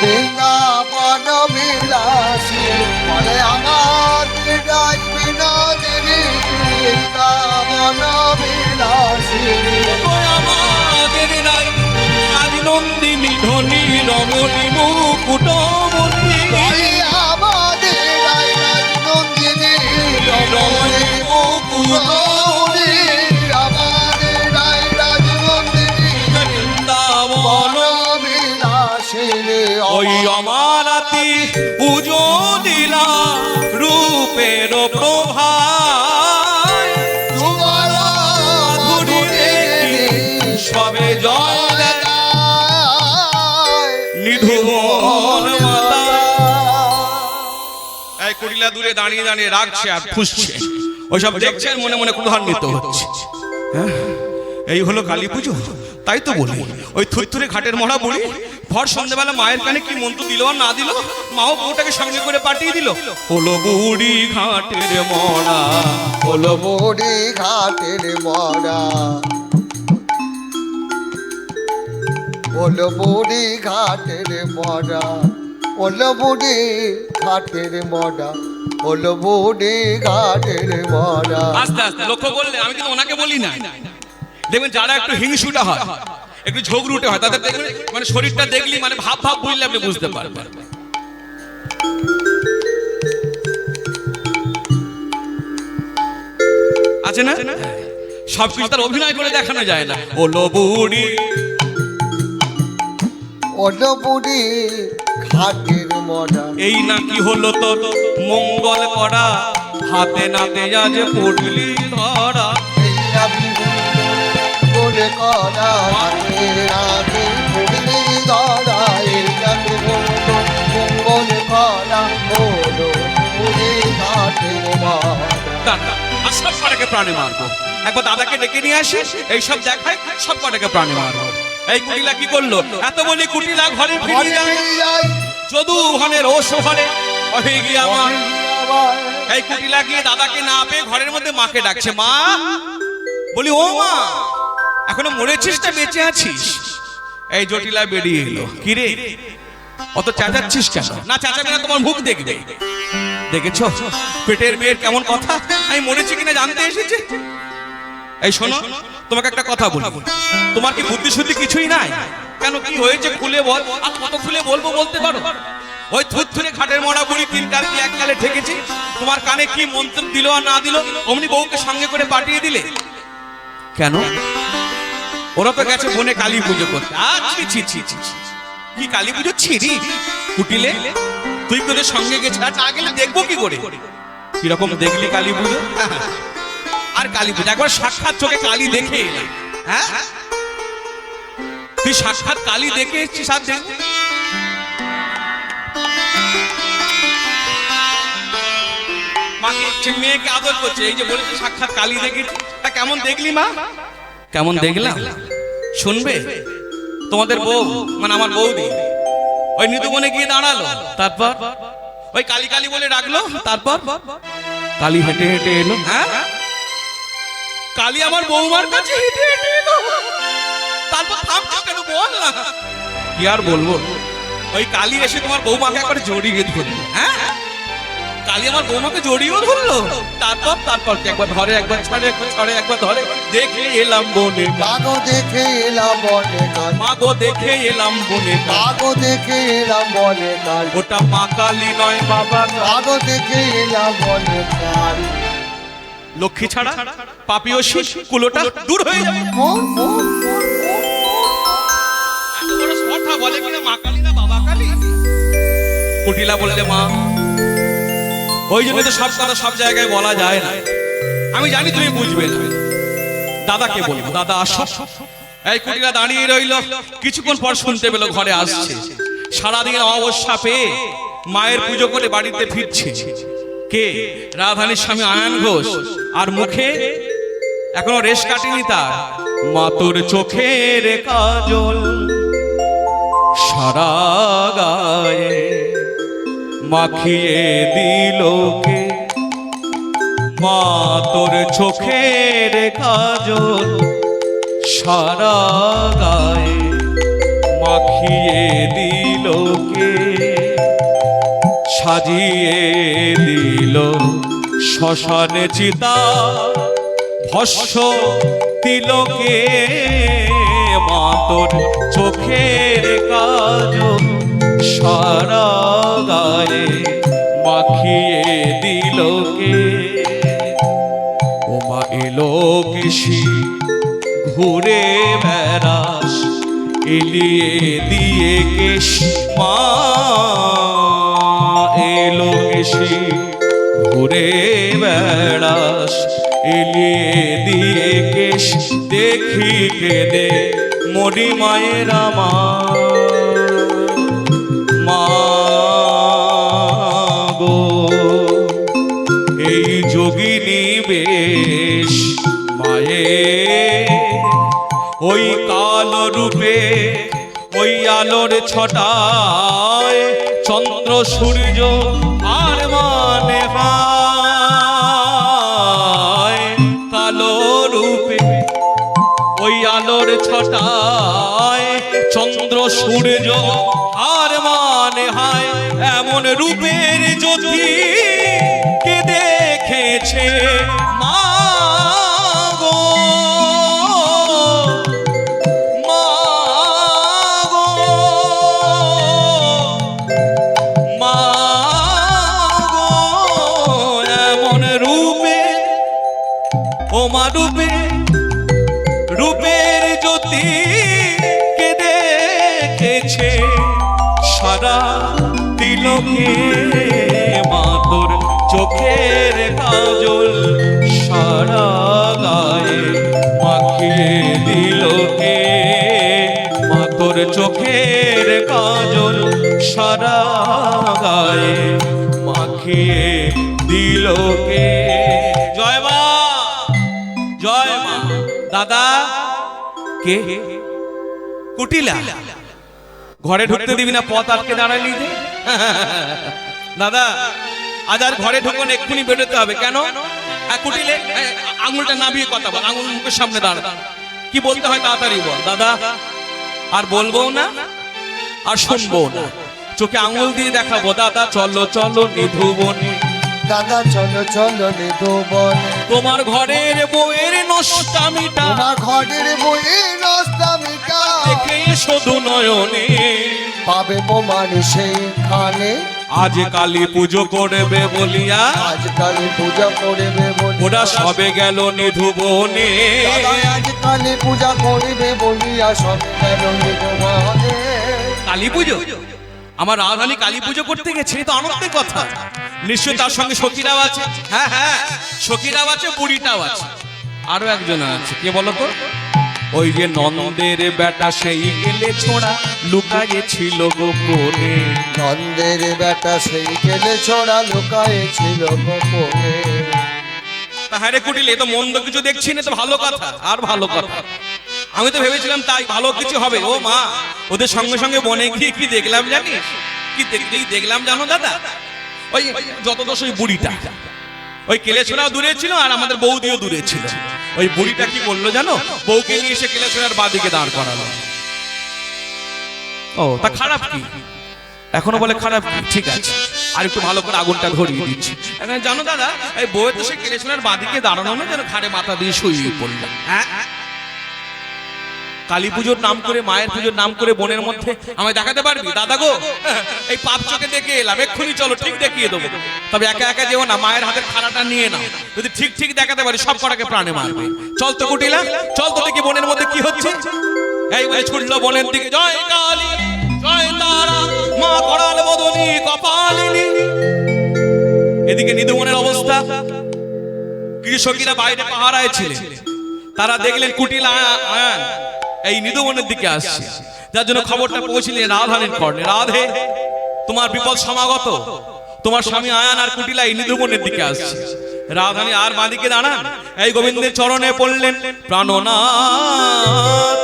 S2: বৃন্দাবন বিলাসী। বলে আমার হৃদয় বিনোদিনী, বৃন্দাবন বিলাসী।
S1: আমাদের রাই আদি নন্দিনী ধনী রমণী মুকুটমণি।
S2: আমাদের রাজনন্দিনী রমণী মুকুটমণি, আমাদের রাজনন্দিনী বৃন্দাবন বিলাসিনী।
S1: ওই অমারাতি উজ্জ্বলীলা, রূপের প্রভায়
S2: তোমার
S1: মাধুরী দেখি সবে জয় দেয়। নিধুমন মাতা। এই কুটিলা দূরে দাঁড়িয়ে দাঁড়িয়ে রাখছে আর ফুঁসছে, ওইসব দেখছে, মনে মনে ক্রোধান্বিত হচ্ছে। হ্যাঁ, এই হলো কালী পুজো। তাই তো বলি, ওই থুরথুরে ঘাটের মরা বুড়ি ভর সন্ধ্যেবেলা মায়ের কানে কি মন্ত্র দিল আর না দিল, মাও বউটাকে সঙ্গে করে পাঠিয়ে দিল। হলো বুড়ি ঘাটের মরা,
S2: হলো বুড়ি ঘাটের মরা, হলো বুড়ি ঘাটের মরা, হলো বুড়ি ঘাটের মরা, হলো বুড়ি ঘাটের মরা।
S1: আস্তে আস্তে লক্ষ্য করলে, আমি কিন্তু ওনাকে বলি না। দেখবেন যারা একটু হিংসুটা হয়, একটু ঝগড়ুটে হয়, তাদের দেখবেন মানে শরীরটা দেখলি মানে ভাব ভাব বুঝলে আপনি বুঝতে পারবেন। আছে না, সবকিছু তার অভিনয় করে দেখানো যায় না। ওলো বুড়ি,
S2: হলো বুড়ি ঘাটের মরা,
S1: এই নাকি হলো তোর মঙ্গল করা, হাতে নাতে আজ পড়লি ধরা।
S2: এই নাকি করে করা, হাতে রাতে পড়লি ধরা, এই নাকি হলো মঙ্গল করা, হলো বুড়ি ঘাটের মরা।
S1: আর সব কটাকে প্রাণে মারবো, একবার দাদাকে ডেকে নিয়ে আসি, এইসব দেখায় সব কটাকে প্রাণে মারবো। এই কুটিলা কি করলো, এত বলি কুটিলা ঘরে ফিরে যায়, যদু ওখানে রোষ ওখানে হয়ে গিয়ে আমার। এই কুটিলা গিয়ে দাদাকে না পেয়ে ঘরের মধ্যে মাকে ডাকছে, মা। বলি ও মা, এখনো মরেছিস না বেঁচে আছিস? এই জটিলা বেরিয়ে এলো, কি রে অত চেঁচাচ্ছিস কেন? না চেঁচাবি না, তোমার মুখ দেখবে। দেখেছ পেটের মেয়ের কেমন কথা, আমি মরেছি কিনা জানতে এসেছে। এই শোনো, তোমাকে একটা কথা বলি, তোমার কি বুদ্ধি শুদ্ধি কিছুই নাই? কেন, কি হয়েছে খুলে বল। আর কত খুলে বলবো বলতে পারো? ওই থুরথুরে ঘাটের মরা বুড়ি তিন কাল কি এক কালে ঠেকেছে, তোমার কানে কি মন্ত্র দিল আর না দিল, অমনি বউকে সঙ্গে করে পাঠিয়ে দিলে কেন? ওরা তো গেছে বনে কালী পুজো করতে। আচ্ছা, ছি ছি ছি, কি কালী পুজো ছিড়ি কুটিলে, তুই তোদের সঙ্গে গেছিস, আচ্ছা গেলে দেখবো কি করে, কিরকম দেখলি কালী পুজো? আর কালী পুজো একবার সাক্ষাৎ চোখে কালী দেখে এলাম। হ্যাঁ, তুই সাক্ষাৎ কালী দেখে এসেছিস? আর দেখ, মাকে মেয়েকে আদর করছে, এই যে বলেছে সাক্ষাৎ কালী দেখেছি, তা কেমন দেখলি মা? কেমন দেখলাম শুনবে? তোমাদের বউ মানে আমার বৌদি ওই নিতুবনে গিয়ে দাঁড়ালো, তারপর ওই কালী কালী বলে ডাকলো, তারপর কালী হেঁটে হেঁটে এলো। হ্যাঁ, কালী আমার বৌমার কাছে হেঁটে হেঁটে এলো, তারপর থামছিস কেন বল না? কি আর বলবো, ওই কালী এসে তোমার বৌমাকে একবার জড়িয়ে ধরলো। হ্যাঁ, কালী আমার বৌমাকে জড়িয়েও ধরলো, তারপর একবার ধরে একবার ছাড়ে, একবার ছাড়ে একবার ধরে। দেখে এলাম বনে,
S2: মাগো দেখে এলাম বনে কাল,
S1: মাগো দেখে এলাম বনে,
S2: মাগো দেখে এলাম বনে কাল,
S1: ওটা মা কালী নয় বাবা,
S2: মাগো দেখে এলাম বনে কাল।
S1: লক্ষ্মী ছাড়া পাপী ও শিশ কুলোটা দূর হয়ে যাবে। এত বড় কথা বলে কিনা মা কালী না বাবা কালী? কুটিলা বললে মা, ওই জন্য তো সব কথা সব জায়গায় বলা যায় না। আমি জানি তুমি বুঝবে না, দাদাকে বলবো। দাদা আসো। এই কুটিলা দাঁড়িয়ে রইল, কিছুক্ষণ পর শুনতে পেলো ঘরে আসছে। সারাদিন অমাবস্যা পেয়ে মায়ের পুজো করে বাড়িতে ফিরছে কে? রাধানীর স্বামী আয়ন ঘোষ। আর মুখে এখনো রেশ কাটেনি তার, মা তোর চোখের কাজল সারা গায়ে মাখিয়ে দিল কে? মা তোর চোখের কাজল সারা গায়ে মাখিয়ে দিল কে? সাজিয়ে দিল শ্মশানে চিতা ভস্য তিলকে। মা তোর চোখের কাজল সারা গায়ে মাখিয়ে দিল কে? ও মা এলো কেশি ঘুরে বেড়াস এলিয়ে দিয়ে কেশ। মা এলো কেশি ঘুরে বেড়াস এলিয়ে দিয়ে কেশ। দেখি কেঁদে মরি মায়ের আমার মা গো। এই যোগিনী বেশ মায়ের আলো রূপে ওই আলোর ছটায় চন্দ্র সূর্য আর মানে হয় কালো রূপে ওই আলোর ছটায় চন্দ্র সূর্য আর মানে হয় এমন রূপের জ্যোতি কে দেখেছে মা গো মা গো মা গো এমন রূপে ও মা রূপে রূপের জ্যোতি কে দেখেছে সারা তিলকে মা তোর চোখের কাজল সারা গায়ে মাখিয়ে দিল কে মা তোর চোখের কাজল সারা গায়ে মাখিয়ে দিল কে জয় মা জয় মা দাদা কে কুটিলা ঘরে ঢুকতে দিবি না পথ আটকে দাঁড়ালি যে দাদা আজ আর ঘরে ঢুকুন এক্ষুনি বেরোতে হবে কেন কুটিলে আঙুলটা নামিয়ে কথা বল আঙুল মুখের সামনে দাঁড়া কি বলতে হয় তাড়াতাড়ি বল দাদা আর বলবো না আর শুনবো না চোখে আঙুল দিয়ে দেখাবো দাদা চলো চলো নিধুবনে
S2: দাদা চলো চলো নিধুবনে
S1: তোমার ঘরের বউয়ের নষ্টামিটা
S2: তোমার ঘরের বইয়ে নষ্টামিটা
S1: দেখে শুধু নয়নে
S2: পাবে প্রমাণ সেইখানে
S1: আজ কালী পুজো করবে বলিয়া
S2: আজ কালী পূজা করবে বলি
S1: ওরা সবে গেল নিধুবনে
S2: দাদা আজ কালী পূজা করবে বলিয়া সবে গেল নিধুবনে
S1: কালী পুজো আমার রাধানী কালী পুজো করতে গেছে তো আনন্দের কথা নিশ্চয়ই তার সঙ্গে সখীরাও আছে হ্যাঁ হ্যাঁ সখীরাও আছে বুড়িটাও আছে আরো একজন আছে কে বলো তো ওই যে নন্দের বেটা সেই গেলে ছোড়া লুকায়ে ছিল গোপনে
S2: নন্দের বেটা সেই গেলে ছড়া লুকায়ে ছিল গোপনে
S1: হ্যাঁ রে কুটিলে তো মন্দ কিছু দেখছি না তো ভালো কথা আর ভালো কথা আমি তো ভেবেছিলাম তাই ভালো কিছু হবে ও মা ওদের সঙ্গে সঙ্গে বনে গিয়ে কি দেখলাম জানিস কি দেখলাম জানো দাদা ওই যত দোষ ওই বুড়িটা ওই কেলেছড়াও দূরে ছিল আর আমাদের বৌদিও দূরে ছিল ওই বুড়িটা কি বললো জানো বউকে নিয়ে এসে কেলেছড়ার বাদিকে দাঁড় করালো ও তা খারাপ কি এখনো বলে খারাপ কি ঠিক আছে আর একটু ভালো করে আগুনটা ধরিয়ে দিচ্ছি এখন জানো দাদা এই বউয়ের তো সে কেলেছড়ার বাদিকে দাঁড়ানো না যেন ঘাড়ে মাথা দিয়ে শুয়ে পড়লো হ্যাঁ কালী পুজোর নাম করে মায়ের পুজোর নাম করে বোনের মধ্যে আমায় দেখাতে পারবি দাদা গো এই পাপ চোখে দেখে এলাম এক্ষুনি চলো ঠিক দেখিয়ে দেবো তবে একা একা যেও না মায়ের হাতের খাড়াটা নিয়ে নাও যদি ঠিক ঠিক দেখাতে পারি সব কটাকে প্রাণে মারবে চল তো কুটিলা চল তো দেখি বোনের মধ্যে কি হচ্ছে এই বলে ছুটলো বোনের দিকে জয় কালী জয় তারা মা করাল বদনী কপালিনী এদিকে নিধুবনের অবস্থা কৃষকেরা বাইরে পাহারায় ছিলেন তারা দেখলেন কুটিলা আয়ান এই নিধুবনের দিকে আসছে যার জন্য খবরটা পৌঁছলেন রাধানের কর্ণে রাধে তোমার বিপদ সমাগত তোমার স্বামী আয়ান আর কুটিলা এই নিধুবনের দিকে আসছে রাধানী আর বাঁদিকে দাঁড়ান এই গোবিন্দের চরণে পড়লেন প্রাণনাথ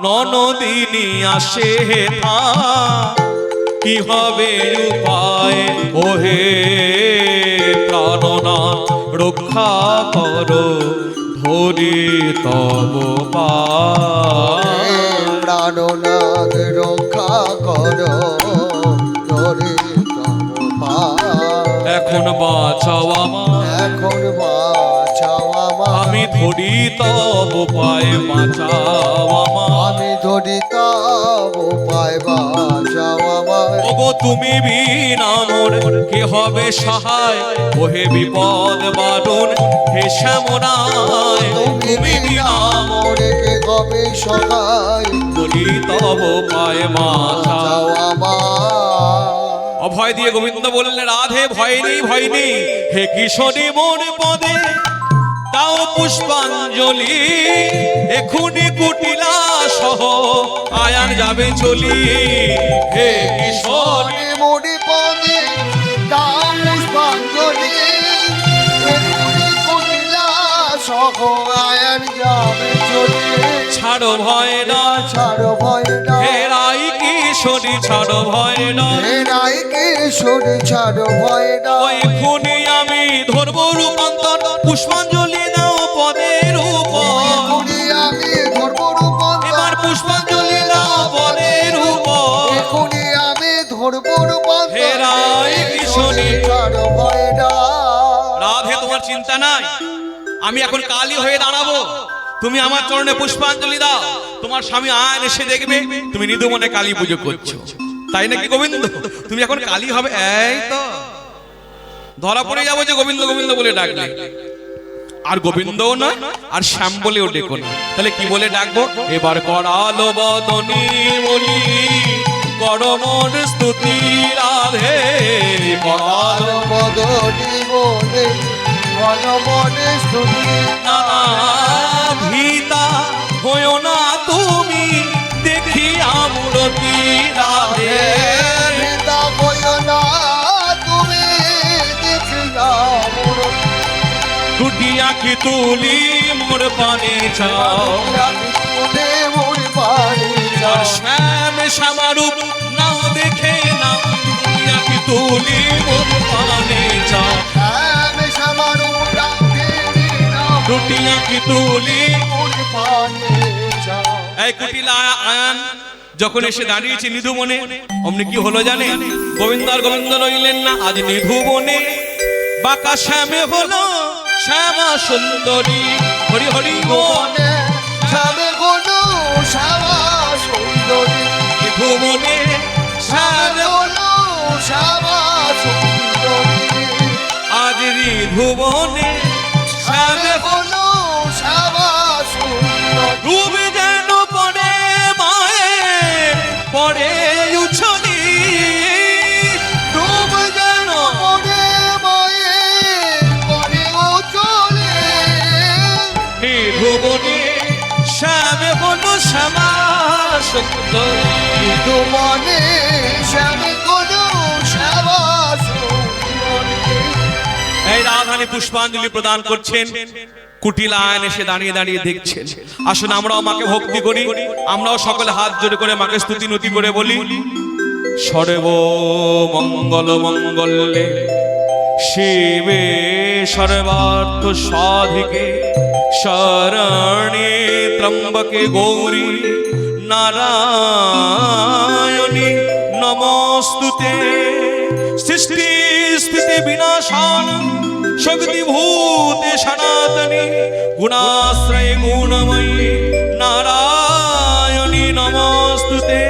S1: ননদিনী আসে হেথা কি হবে উপায় ওহে প্রাণনাথ রক্ষা করো ধরি তব
S2: প্রাণনাথ রক্ষা করো ধরি তব
S1: এখন বাঁচাও আমায়
S2: এখন বাঁচাও আমায়
S1: আমি ধরি তব পায় বাঁচাও আমায়
S2: আমি ধরি তব পায় বাঁচাও আমায়
S1: ওগো তুমি বিনা মোর কে হবে সহায় ওহে বিপদ বারণ হে শ্যামরায়
S2: তুমি বিনা মোরে কে হবে সহায়
S1: ধরি তব পায় বাঁচাও
S2: বাঁচাও আমায়
S1: অভয় দিয়ে গোবিন্দ বললেন রাধে ভয় নেই হে কিশোরী মোর পদে দাও পুষ্পাঞ্জলি এখুনি কুটিলা সহ আয়ান যাবে চলি হে কিশোরী
S2: মোরে পদে দাও পুষ্পাঞ্জলি এখুনি কুটিলা সহ আয়ান যাবে চলে
S1: ছাড়ো ভয় নয়
S2: ছাড়ো ভয় না
S1: হে রাই কিশোরী ছাড়ো ভয় নয়
S2: হে রাই কিশোরী ছাড়ো ভয় না
S1: ওই খুনি আমি ধরবো রূপান্তর পুষ্পাঞ্জলি দাও পদের উপর
S2: এখনই আমি ধরবো রূপান্তর
S1: এবার পুষ্পাঞ্জলি দাও পদের উপর
S2: এখনই আমি ধরবো রূপান্তর
S1: হে রাই কিশোরী
S2: ছাড়ো ভয় না
S1: রাধে তোমার চিন্তা নাই আমি এখন কালী হয়ে দাঁড়াবো তুমি আমার চরণে পুষ্পাঞ্জলি দাও তোমার স্বামী আয়ন এসে দেখবে তুমি নিদু মনে কালী পুজো করছো তাই নাকি গোবিন্দ তুমি এখন কালী হবে এই তো ধরা পড়ে যাবো যে গোবিন্দ গোবিন্দ বলে ডাকলে আর গোবিন্দও না আর শ্যাম বলেও ডেকো না তাহলে কি বলে ডাকবো এবার করালো বদনী বলি করমন স্তুতি রাধে করালো
S2: বদলি বলে মনে স্তুতি
S1: ভীতা হয়েও না তুমি দেখিয়া মূরতি রাধে
S2: পিতা বইও না তুমি দেখিয়া মূরতি
S1: দুটি আঁখি তুলি মোর পানে চাও
S2: তুলে মোর পানি
S1: আর শ্যাম শ্যামারূপ নাও দেখে নাও দুটি আঁখি তুলি মোর পানে চাও
S2: আমি সামারু রাখে নাও
S1: দুটি আঁখি তুলি
S2: মোর পানি চাও
S1: এই কুটিলা আয়ান যখন এসে দাঁড়িয়েছে নিধু মনে অমনি কি হলো জানে গোবিন্দ আর গোবিন্দ রইলেন না আজ নিধু বনে বাঁকা শ্যামে হলো শ্যামা সুন্দরী হরি হরি বন
S2: মনে সাবে কোনো সাবা সুন্দরী
S1: নিধু বনে শ্যামে
S2: কোনো সাবা সুন্দরী
S1: আজ নিধু বনে শ্যামে
S2: কোনো সাবা সুন্দরী
S1: রূপ যেন পড়ে মায়ে পড়ে উছলি
S2: ডুব যেন মনে মায়ে করে ও চলে
S1: নিধু বনে শ্যামে হলো শ্যামা সুন্দরী
S2: তো মনে সাবে কোনো সাবা সুন্দরী
S1: এই রাধানী পুষ্পাঞ্জলি প্রদান করছেন কুটিলা আয়ন এসে দাঁড়িয়ে দাঁড়িয়ে দেখছেন আসুন আমরাও মাকে ভক্তি করি আমরাও সকলে হাত জোড়ে করে মাকে স্তুতি নতি করে বলি সর্ব মঙ্গল মঙ্গলে শিবে সর্বার্থ সাধিকে শরণে ত্রম্বকে গৌরী নারায়ণী নমস্তুতে সৃষ্টি স্থিতি বিনাশান শক্তি ভূতে সনাতনী গুণাশ্রয় গুণময়ী নারায়ণী নমস্তুতে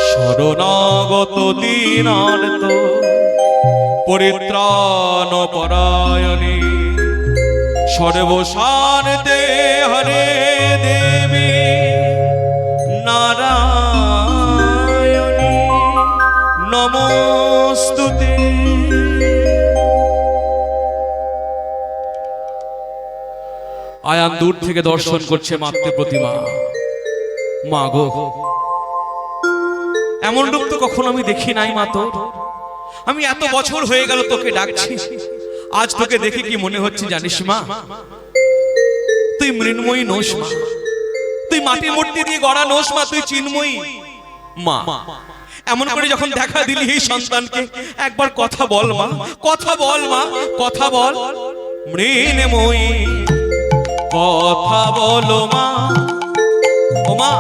S1: শরণাগত দীনার্ত পরিত্রাণ পরায়ণী সর্বশান্তে হরে দেবী নারায়ণী নমস্তুতে আয়ান দূর থেকে দর্শন করছে মাতৃ প্রতিমা মা গো এমন রূপ তো কখনো আমি দেখি নাই মা তোর আমি এত বছর হয়ে গেল তোকে ডাকছি আজ তোকে দেখে কি মনে হচ্ছে জানিস মা তুই মৃন্ময়ী নোস মা তুই মাটির মূর্তি দিয়ে গড়া নোস মা তুই চিন্ময়ী মা এমন করে যখন দেখা দিলি এই সন্তানকে একবার কথা বল মা কথা বল মা কথা বল মৃন্ময়ী কথা বলো মা ও মা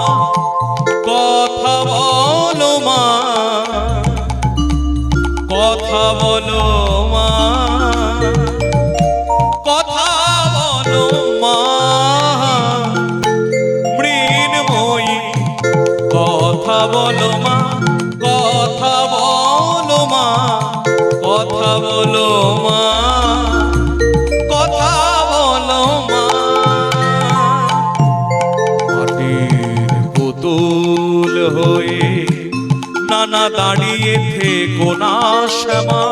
S1: কথা বলো মা কথা বলো মা কথা বলো মা মৃন্ময়ী কথা বলো মা কথা বলো মা কথা বলো মা কথা বলো মা মাটির পুতুল হয়ে নানা দাঁড়িয়ে থেকো না শ্যামা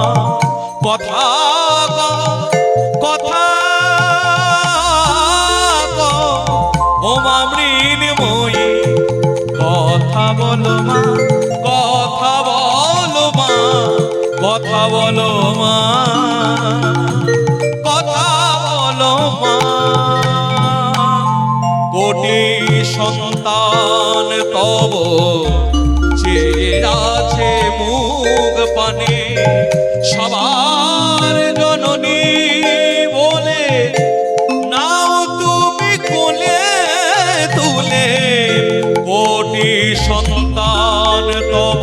S1: কথা কথা ও মা মৃন্ময়ী কথা বলো মা কথা বলো মা কথা বলো মা কথা বলো মা, কোটি সন্তান তব চেয়ে আছে মুখ পানে, সবার জননী বলে নাও তুমি কোলে তুলে, কোটি সন্তান তব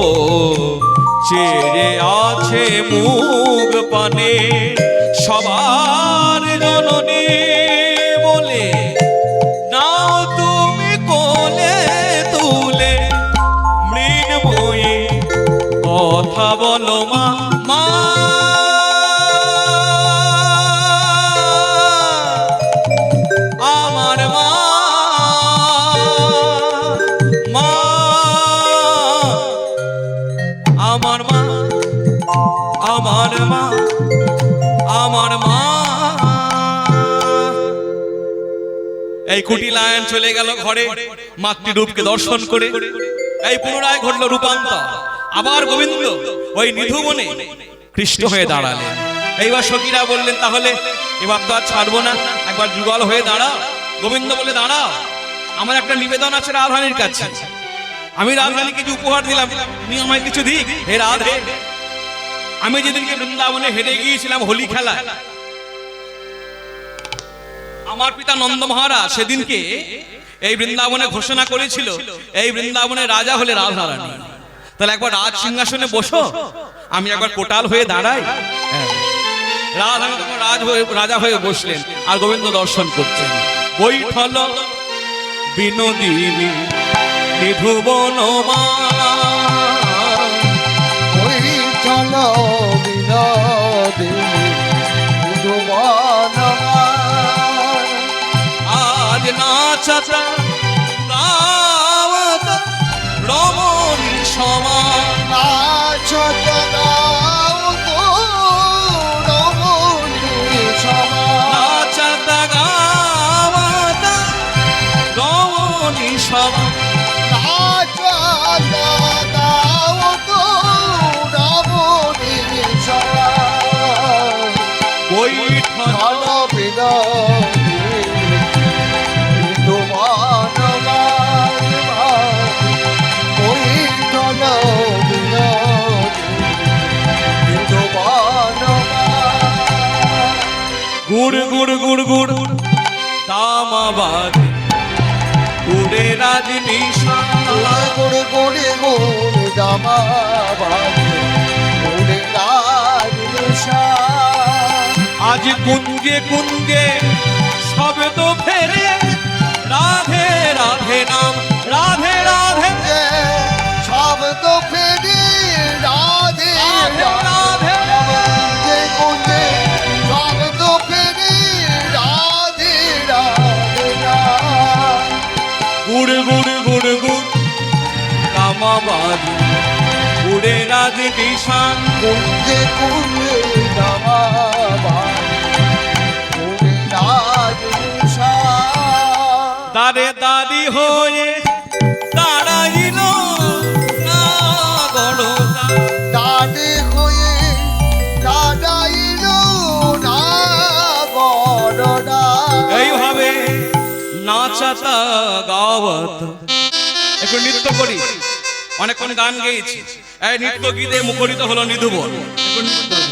S1: চেয়ে আছে মুখ পানে, সবার জননী বলে নাও তুমি কোলে তুলে, মৃন্ময়ী কথা বলো মা, মা আমার মা, মা আমার মা, আমার মা, আমার মা। এই কুটি লায়ন চলে গেল ঘরে মাতৃরূপকে দর্শন করে। এই পুনরায় ঘটল রূপান্তর। আবার গোবিন্দ ওই নিধুবনে কৃষ্ণ হয়ে দাঁড়ালেন। এইবার সখীরা বললেন তাহলে এবার তো আর ছাড়বো না, একবার যুগল হয়ে দাঁড়াও। গোবিন্দ বলে দাঁড়াও, আমার একটা নিবেদন আছে রাধারানীর কাছে। আমি রাধারানীকে যে উপহার দিলাম উনি আমায় কিছু দিক। হে রাধে, আমি যেদিনকে বৃন্দাবনে হেরে গিয়েছিলাম হোলি খেলায়, আমার পিতা নন্দ মহারাজ সেদিনকে এই বৃন্দাবনে ঘোষণা করেছিল এই বৃন্দাবনের রাজা হলে রাধারানী। তাহলে একবার রাজ সিংহাসনে বসো, আমি একবার কোটাল হয়ে দাঁড়াই। রাধারানী তখন রাজা হয়ে বসলেন আর গোবিন্দ দর্শন করছেন। বৈঠল বিনোদিনী নিধুবন মা,
S2: বৈঠল বিনোদিনী নিধুবন মা,
S1: আজ নাচতা গাওয়াত রমণী সমান,
S2: নাচত গাও তো রমণী সমান,
S1: নাচতা গাওয়াত রমণী সমান,
S2: নাচত গাও তো রমণী সমান,
S1: বৈঠল
S2: বিনোদিনী নিধুবন মা, বৈঠল বিনোদিনী নিধুবন মা।
S1: গুড় গুড় গুড় গুড় দামাবাদ উড়ে রাজনী
S2: গুড় গুড় গুড় দামাবাদ উড়ে রাজনিশা,
S1: আজ কুঞ্জে কুঞ্জে শব্দ ফেরে রাধে রাধে নাম, রাধে রাধে
S2: শব্দ ফেরি রাধে
S1: রাধে
S2: রাধে, কুঞ্জে শব্দ ফেরি রাধে রাধে রাধে,
S1: গুড় গুড় গুড় গুড় কামাবাজি উড়ে রাজনী শান,
S2: কুঞ্জে কুঞ্জে দামাবাদ উড়ে রাজনিশা,
S1: দাঁড়ে দাঁড়ি হয়ে দাঁড়াইল না গড়দা,
S2: দাঁড়ে হয়ে দাঁড়াইল না বড়রা।
S1: এইভাবে নাচাতা গাওয়াত। একটু নৃত্য করি, অনেকক্ষণ গান গেয়েছি, এই নৃত্য গীতে মুখরিত হলো নিধুবন। একটু নৃত্য করি।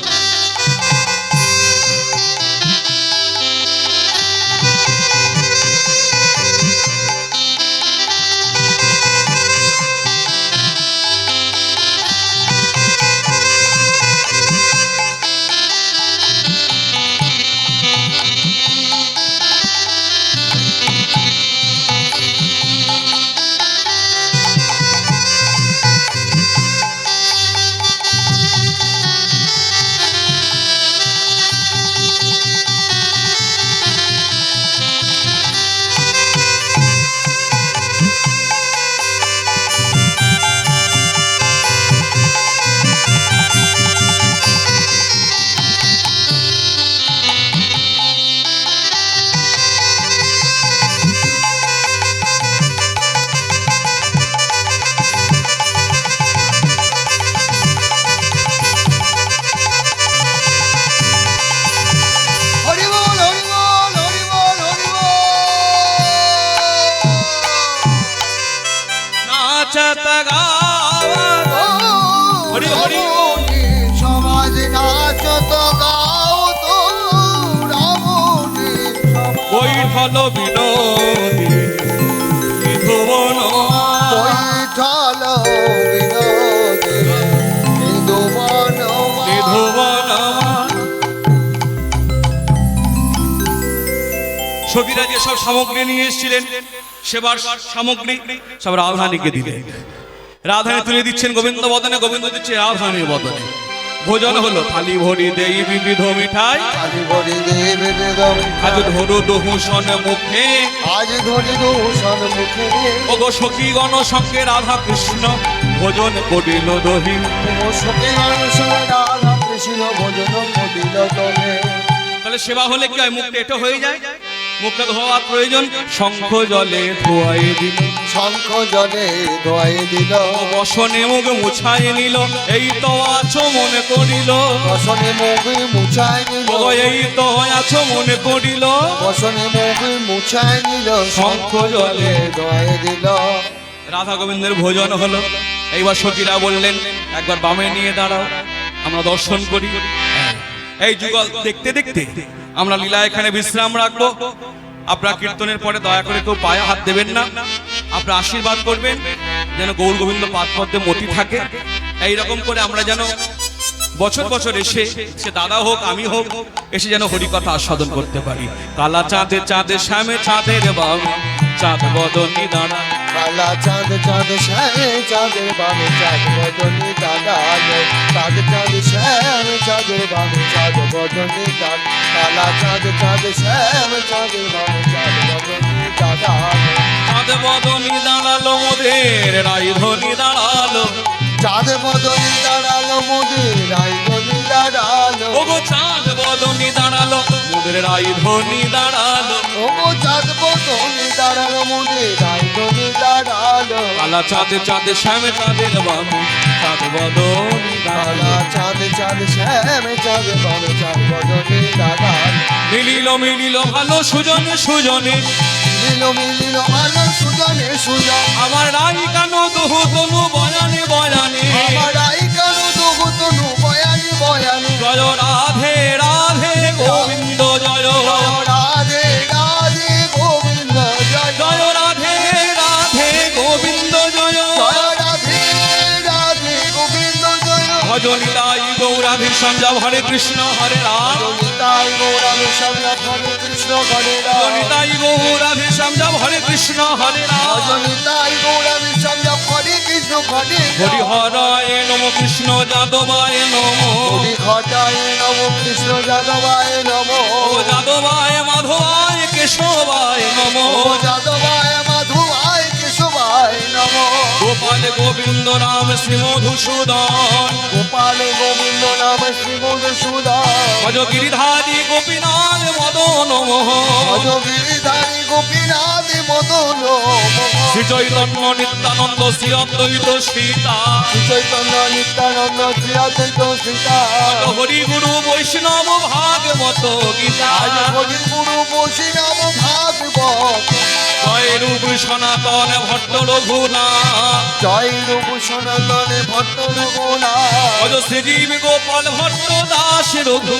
S1: নাচত গাওয়াত হরি হরি বল।
S2: সমাজ নাচত গাও তো রাবণে
S1: বৈঠল বিনোদী বিধুবন
S2: বৈঠল বিনোদে বিধুবন
S1: বিধুবন। সখীরা যে সব সামগ্রী নিয়ে এসেছিলেন সেবার সামগ্রী সব রাধারানীকে দিলেন। রাধারানী তুলে দিচ্ছেন গোবিন্দ বদনে, গোবিন্দ দিচ্ছে রাধারানীর বদনে। ভোজন হলো থালি ভরি দেই বিবিধ মিঠাই
S2: আজ ভরি দেবে
S1: আজ ধরু দহুষণ মুখে
S2: আজ ধরি দূষণ মুখে
S1: ওগো সখীগণ সঙ্গে রাধা কৃষ্ণ ভোজন করিল দহি।
S2: সখী রাধা কৃষ্ণ ভোজন করিল তোমে।
S1: তাহলে সেবা হলে কি হয়? মুখটা এটা হয়ে যায়, মুখটা ধোয়া প্রয়োজন। শঙ্খ জলে ধোয়াই দিল
S2: শঙ্খ জলে ধোয়াই দিল
S1: বসনে মুখ মুছাই নিল এই তো আছো মনে করিল।
S2: বসনে মুখ মুছাই নিল
S1: ওগো এই তো আছো মনে করিল
S2: বসনে মুখ মুছাই নিল শঙ্খ জলে ধোয়াই দিল।
S1: রাধা গোবিন্দের ভোজন হলো। এইবার সখীরা বললেন একবার বামে নিয়ে দাঁড়াও, আমরা দর্শন করি। এই যুগল দেখতে দেখতে আমরা লীলা এখানে বিশ্রাম রাখবো। আপনারা কীর্তনের পরে দয়া করে কেউ পায়ে হাত দেবেন না, আপনারা আশীর্বাদ করবেন যেন গৌর গোবিন্দ পাদ পদ্মে মতি থাকে। এইরকম করে আমরা যেন বছর বছর এসে, সে দাদা হোক আমি হোক, এসে যেন হরিকথা আস্বাদন করতে পারি। কালা চাঁদে চাঁদে শ্যামে চাঁদের বামে চাঁদ বদনী দাঁড়া।
S2: কালা চাঁদ চাঁদ শ্যামে চাঁদের বামে চাঁদ বদনে দাঁড়ালো চাঁদ চাঁদ শ্যামে চাঁদের বামে চাঁদ বদনে দাঁড় কালা চাঁদ চাঁদ শ্যামে চাঁদের বামে চাঁদ বদনে দাঁড়ালো
S1: চাঁদ বদনী দাঁড়ালো মোদের রাইধনী দাঁড়ালো।
S2: চাঁদ বদনে দাঁড়ালো মোদের রাইধনী দাঁড়ালো
S1: ওগো চাঁদ বদনী দাঁড়ালো মোদের রাইধনী দাঁড়ালো।
S2: ওগো চাঁদ বদনে দাঁড়ালো মোদের রাইধনী দাঁড়ালো
S1: কালা চাঁদে চাঁদে শ্যামে চাঁদের বামে চাঁদ বদনী দাঁড়ালো।
S2: কালা চাঁদ চাঁদ শ্যামে চাঁদের বামে চাঁদ বদনে দাঁড়ালো
S1: মিলিল মিলিল ভালো সুজনে সুজনে
S2: মিলিল ভালো সুজনে সুজন
S1: আমার রাই কান দুহু তনু বয়ানে বয়ানে
S2: আমার আই কানু দুহু তনু বয়ানি বয়ানি
S1: জয় রাধে রাধে গোবিন্দ জয়।
S2: রাধে রাধে গোবিন্দ জয়
S1: জয় রাধে রাধে গোবিন্দ জয়।
S2: জয় রাধে রাধে গোবিন্দ জয়
S1: ভজনিতাই গৌরাধি সঞ্জা হরে কৃষ্ণ হরে রাম।
S2: জনিতাই গৌরামে সন্ন্যাস হরে কৃষ্ণ হরে রাম
S1: জনিতাই গৌরাধি সঞ্জা হরে কৃষ্ণ হরে রাম।
S2: জনিতাই গৌরামে সন্ন্যাস হরে কৃষ্ণ হরে
S1: হরি হরায় নম কৃষ্ণ যাদবায় নম।
S2: হরি ঘটায় নম কৃষ্ণ যাদবায় নম
S1: ও যাদবায় মাধবায় কেশবায় নম।
S2: ও যাদবায় মাধবায় কেশবায় নম
S1: গোপাল গোবিন্দ রাম শ্রী মধুসূদন
S2: গোপাল গোবিন্দ নাম শ্রী মধুসূদন
S1: ভজ গিরিধারী গোপীনাথ মদন মোহন।
S2: ভজগিরিধারী গোপীনাথ মদন
S1: শ্রী চৈতন্য নিত্যানন্দ শ্রী অদ্বৈত সীতা
S2: শ্রী চৈতন্য নিত্যানন্দ শ্রী অদ্বৈত সীতা
S1: হরি গুরু বৈষ্ণব ভাগবত গীতা।
S2: আজ হরি গুরু বৈষ্ণব ভাগবত
S1: জয় রূপ সনাতন ভট্ট রঘুনাথ
S2: জয় রূপ সনাতনে ভট্ট রঘুনা
S1: ভজ শ্রীজীব গোপাল ভট্ট দাস রঘু।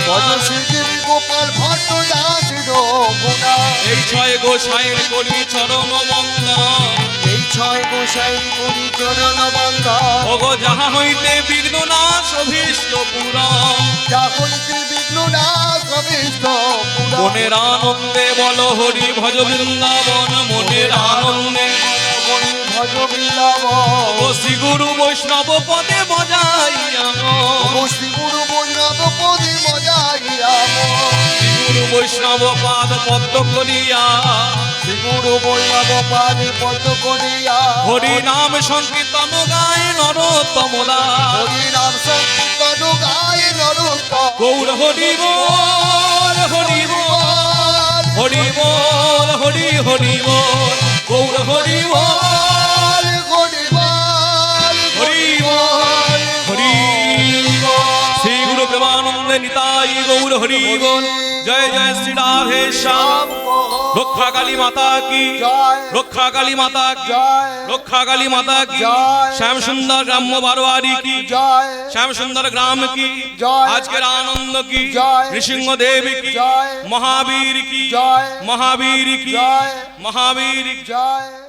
S2: ভজ শ্রীদেবী গোপাল ভট্ট দাস রঘুনা
S1: এই ছয় গোসাইয়ের করি চরণ বন্দন।
S2: এই ছয় গোসাই করি চরণ বন্দন
S1: ওগো যাহা হইতে বিঘ্ন নাশ অভীষ্ট পুরাণ।
S2: যা হইতে বিঘ্ন নাশ অভীষ্ট পুরাণ
S1: মনের আনন্দে বল হরি ভজ বৃন্দাবন মনের আনন্দে।
S2: হরি ভজ বৃন্দাবন
S1: ও শ্রী গুরু বৈষ্ণব পদে বজাইয়া
S2: ও শ্রী গুরু বৈষ্ণব পদে মজাইয়া
S1: গুরু বৈষ্ণব পাদ পদ্ম করিয়া
S2: শ্রী গুরু বৈষ্ণব পাদে পদ্ম করিয়া
S1: হরি নাম সংকীর্তন গায় নরোত্তম দাস।
S2: হরি নাম সংকীর্তন গায় নরোত্তম
S1: গৌর হরি বল হরি বল হরি বল হরি হরি বল গৌর হরি বল
S2: হরি বল
S1: হরি বল হরি বল। শ্রী গুরু প্রেমানন্দে নিতাই গৌর হরি বল। জয় জয় শ্রী রাধে শ্যাম।
S2: বল
S1: রক্ষা কালী মাতা কি
S2: জয়
S1: রক্ষা কালী মাতা কি
S2: জয়
S1: রক্ষা কালী মাতা কি
S2: জয়।
S1: শ্যাম সুন্দর গ্রাম্য বারোয়ারি কি
S2: জয়
S1: শ্যাম সুন্দর গ্রাম কি
S2: জয়।
S1: আজকের আনন্দ কি
S2: জয়।
S1: নৃসিংহ দেবী কি
S2: জয়।
S1: মহাবীর কি
S2: জয়।
S1: মহাবীর কি
S2: জয়।
S1: মহাবীর কি
S2: জয়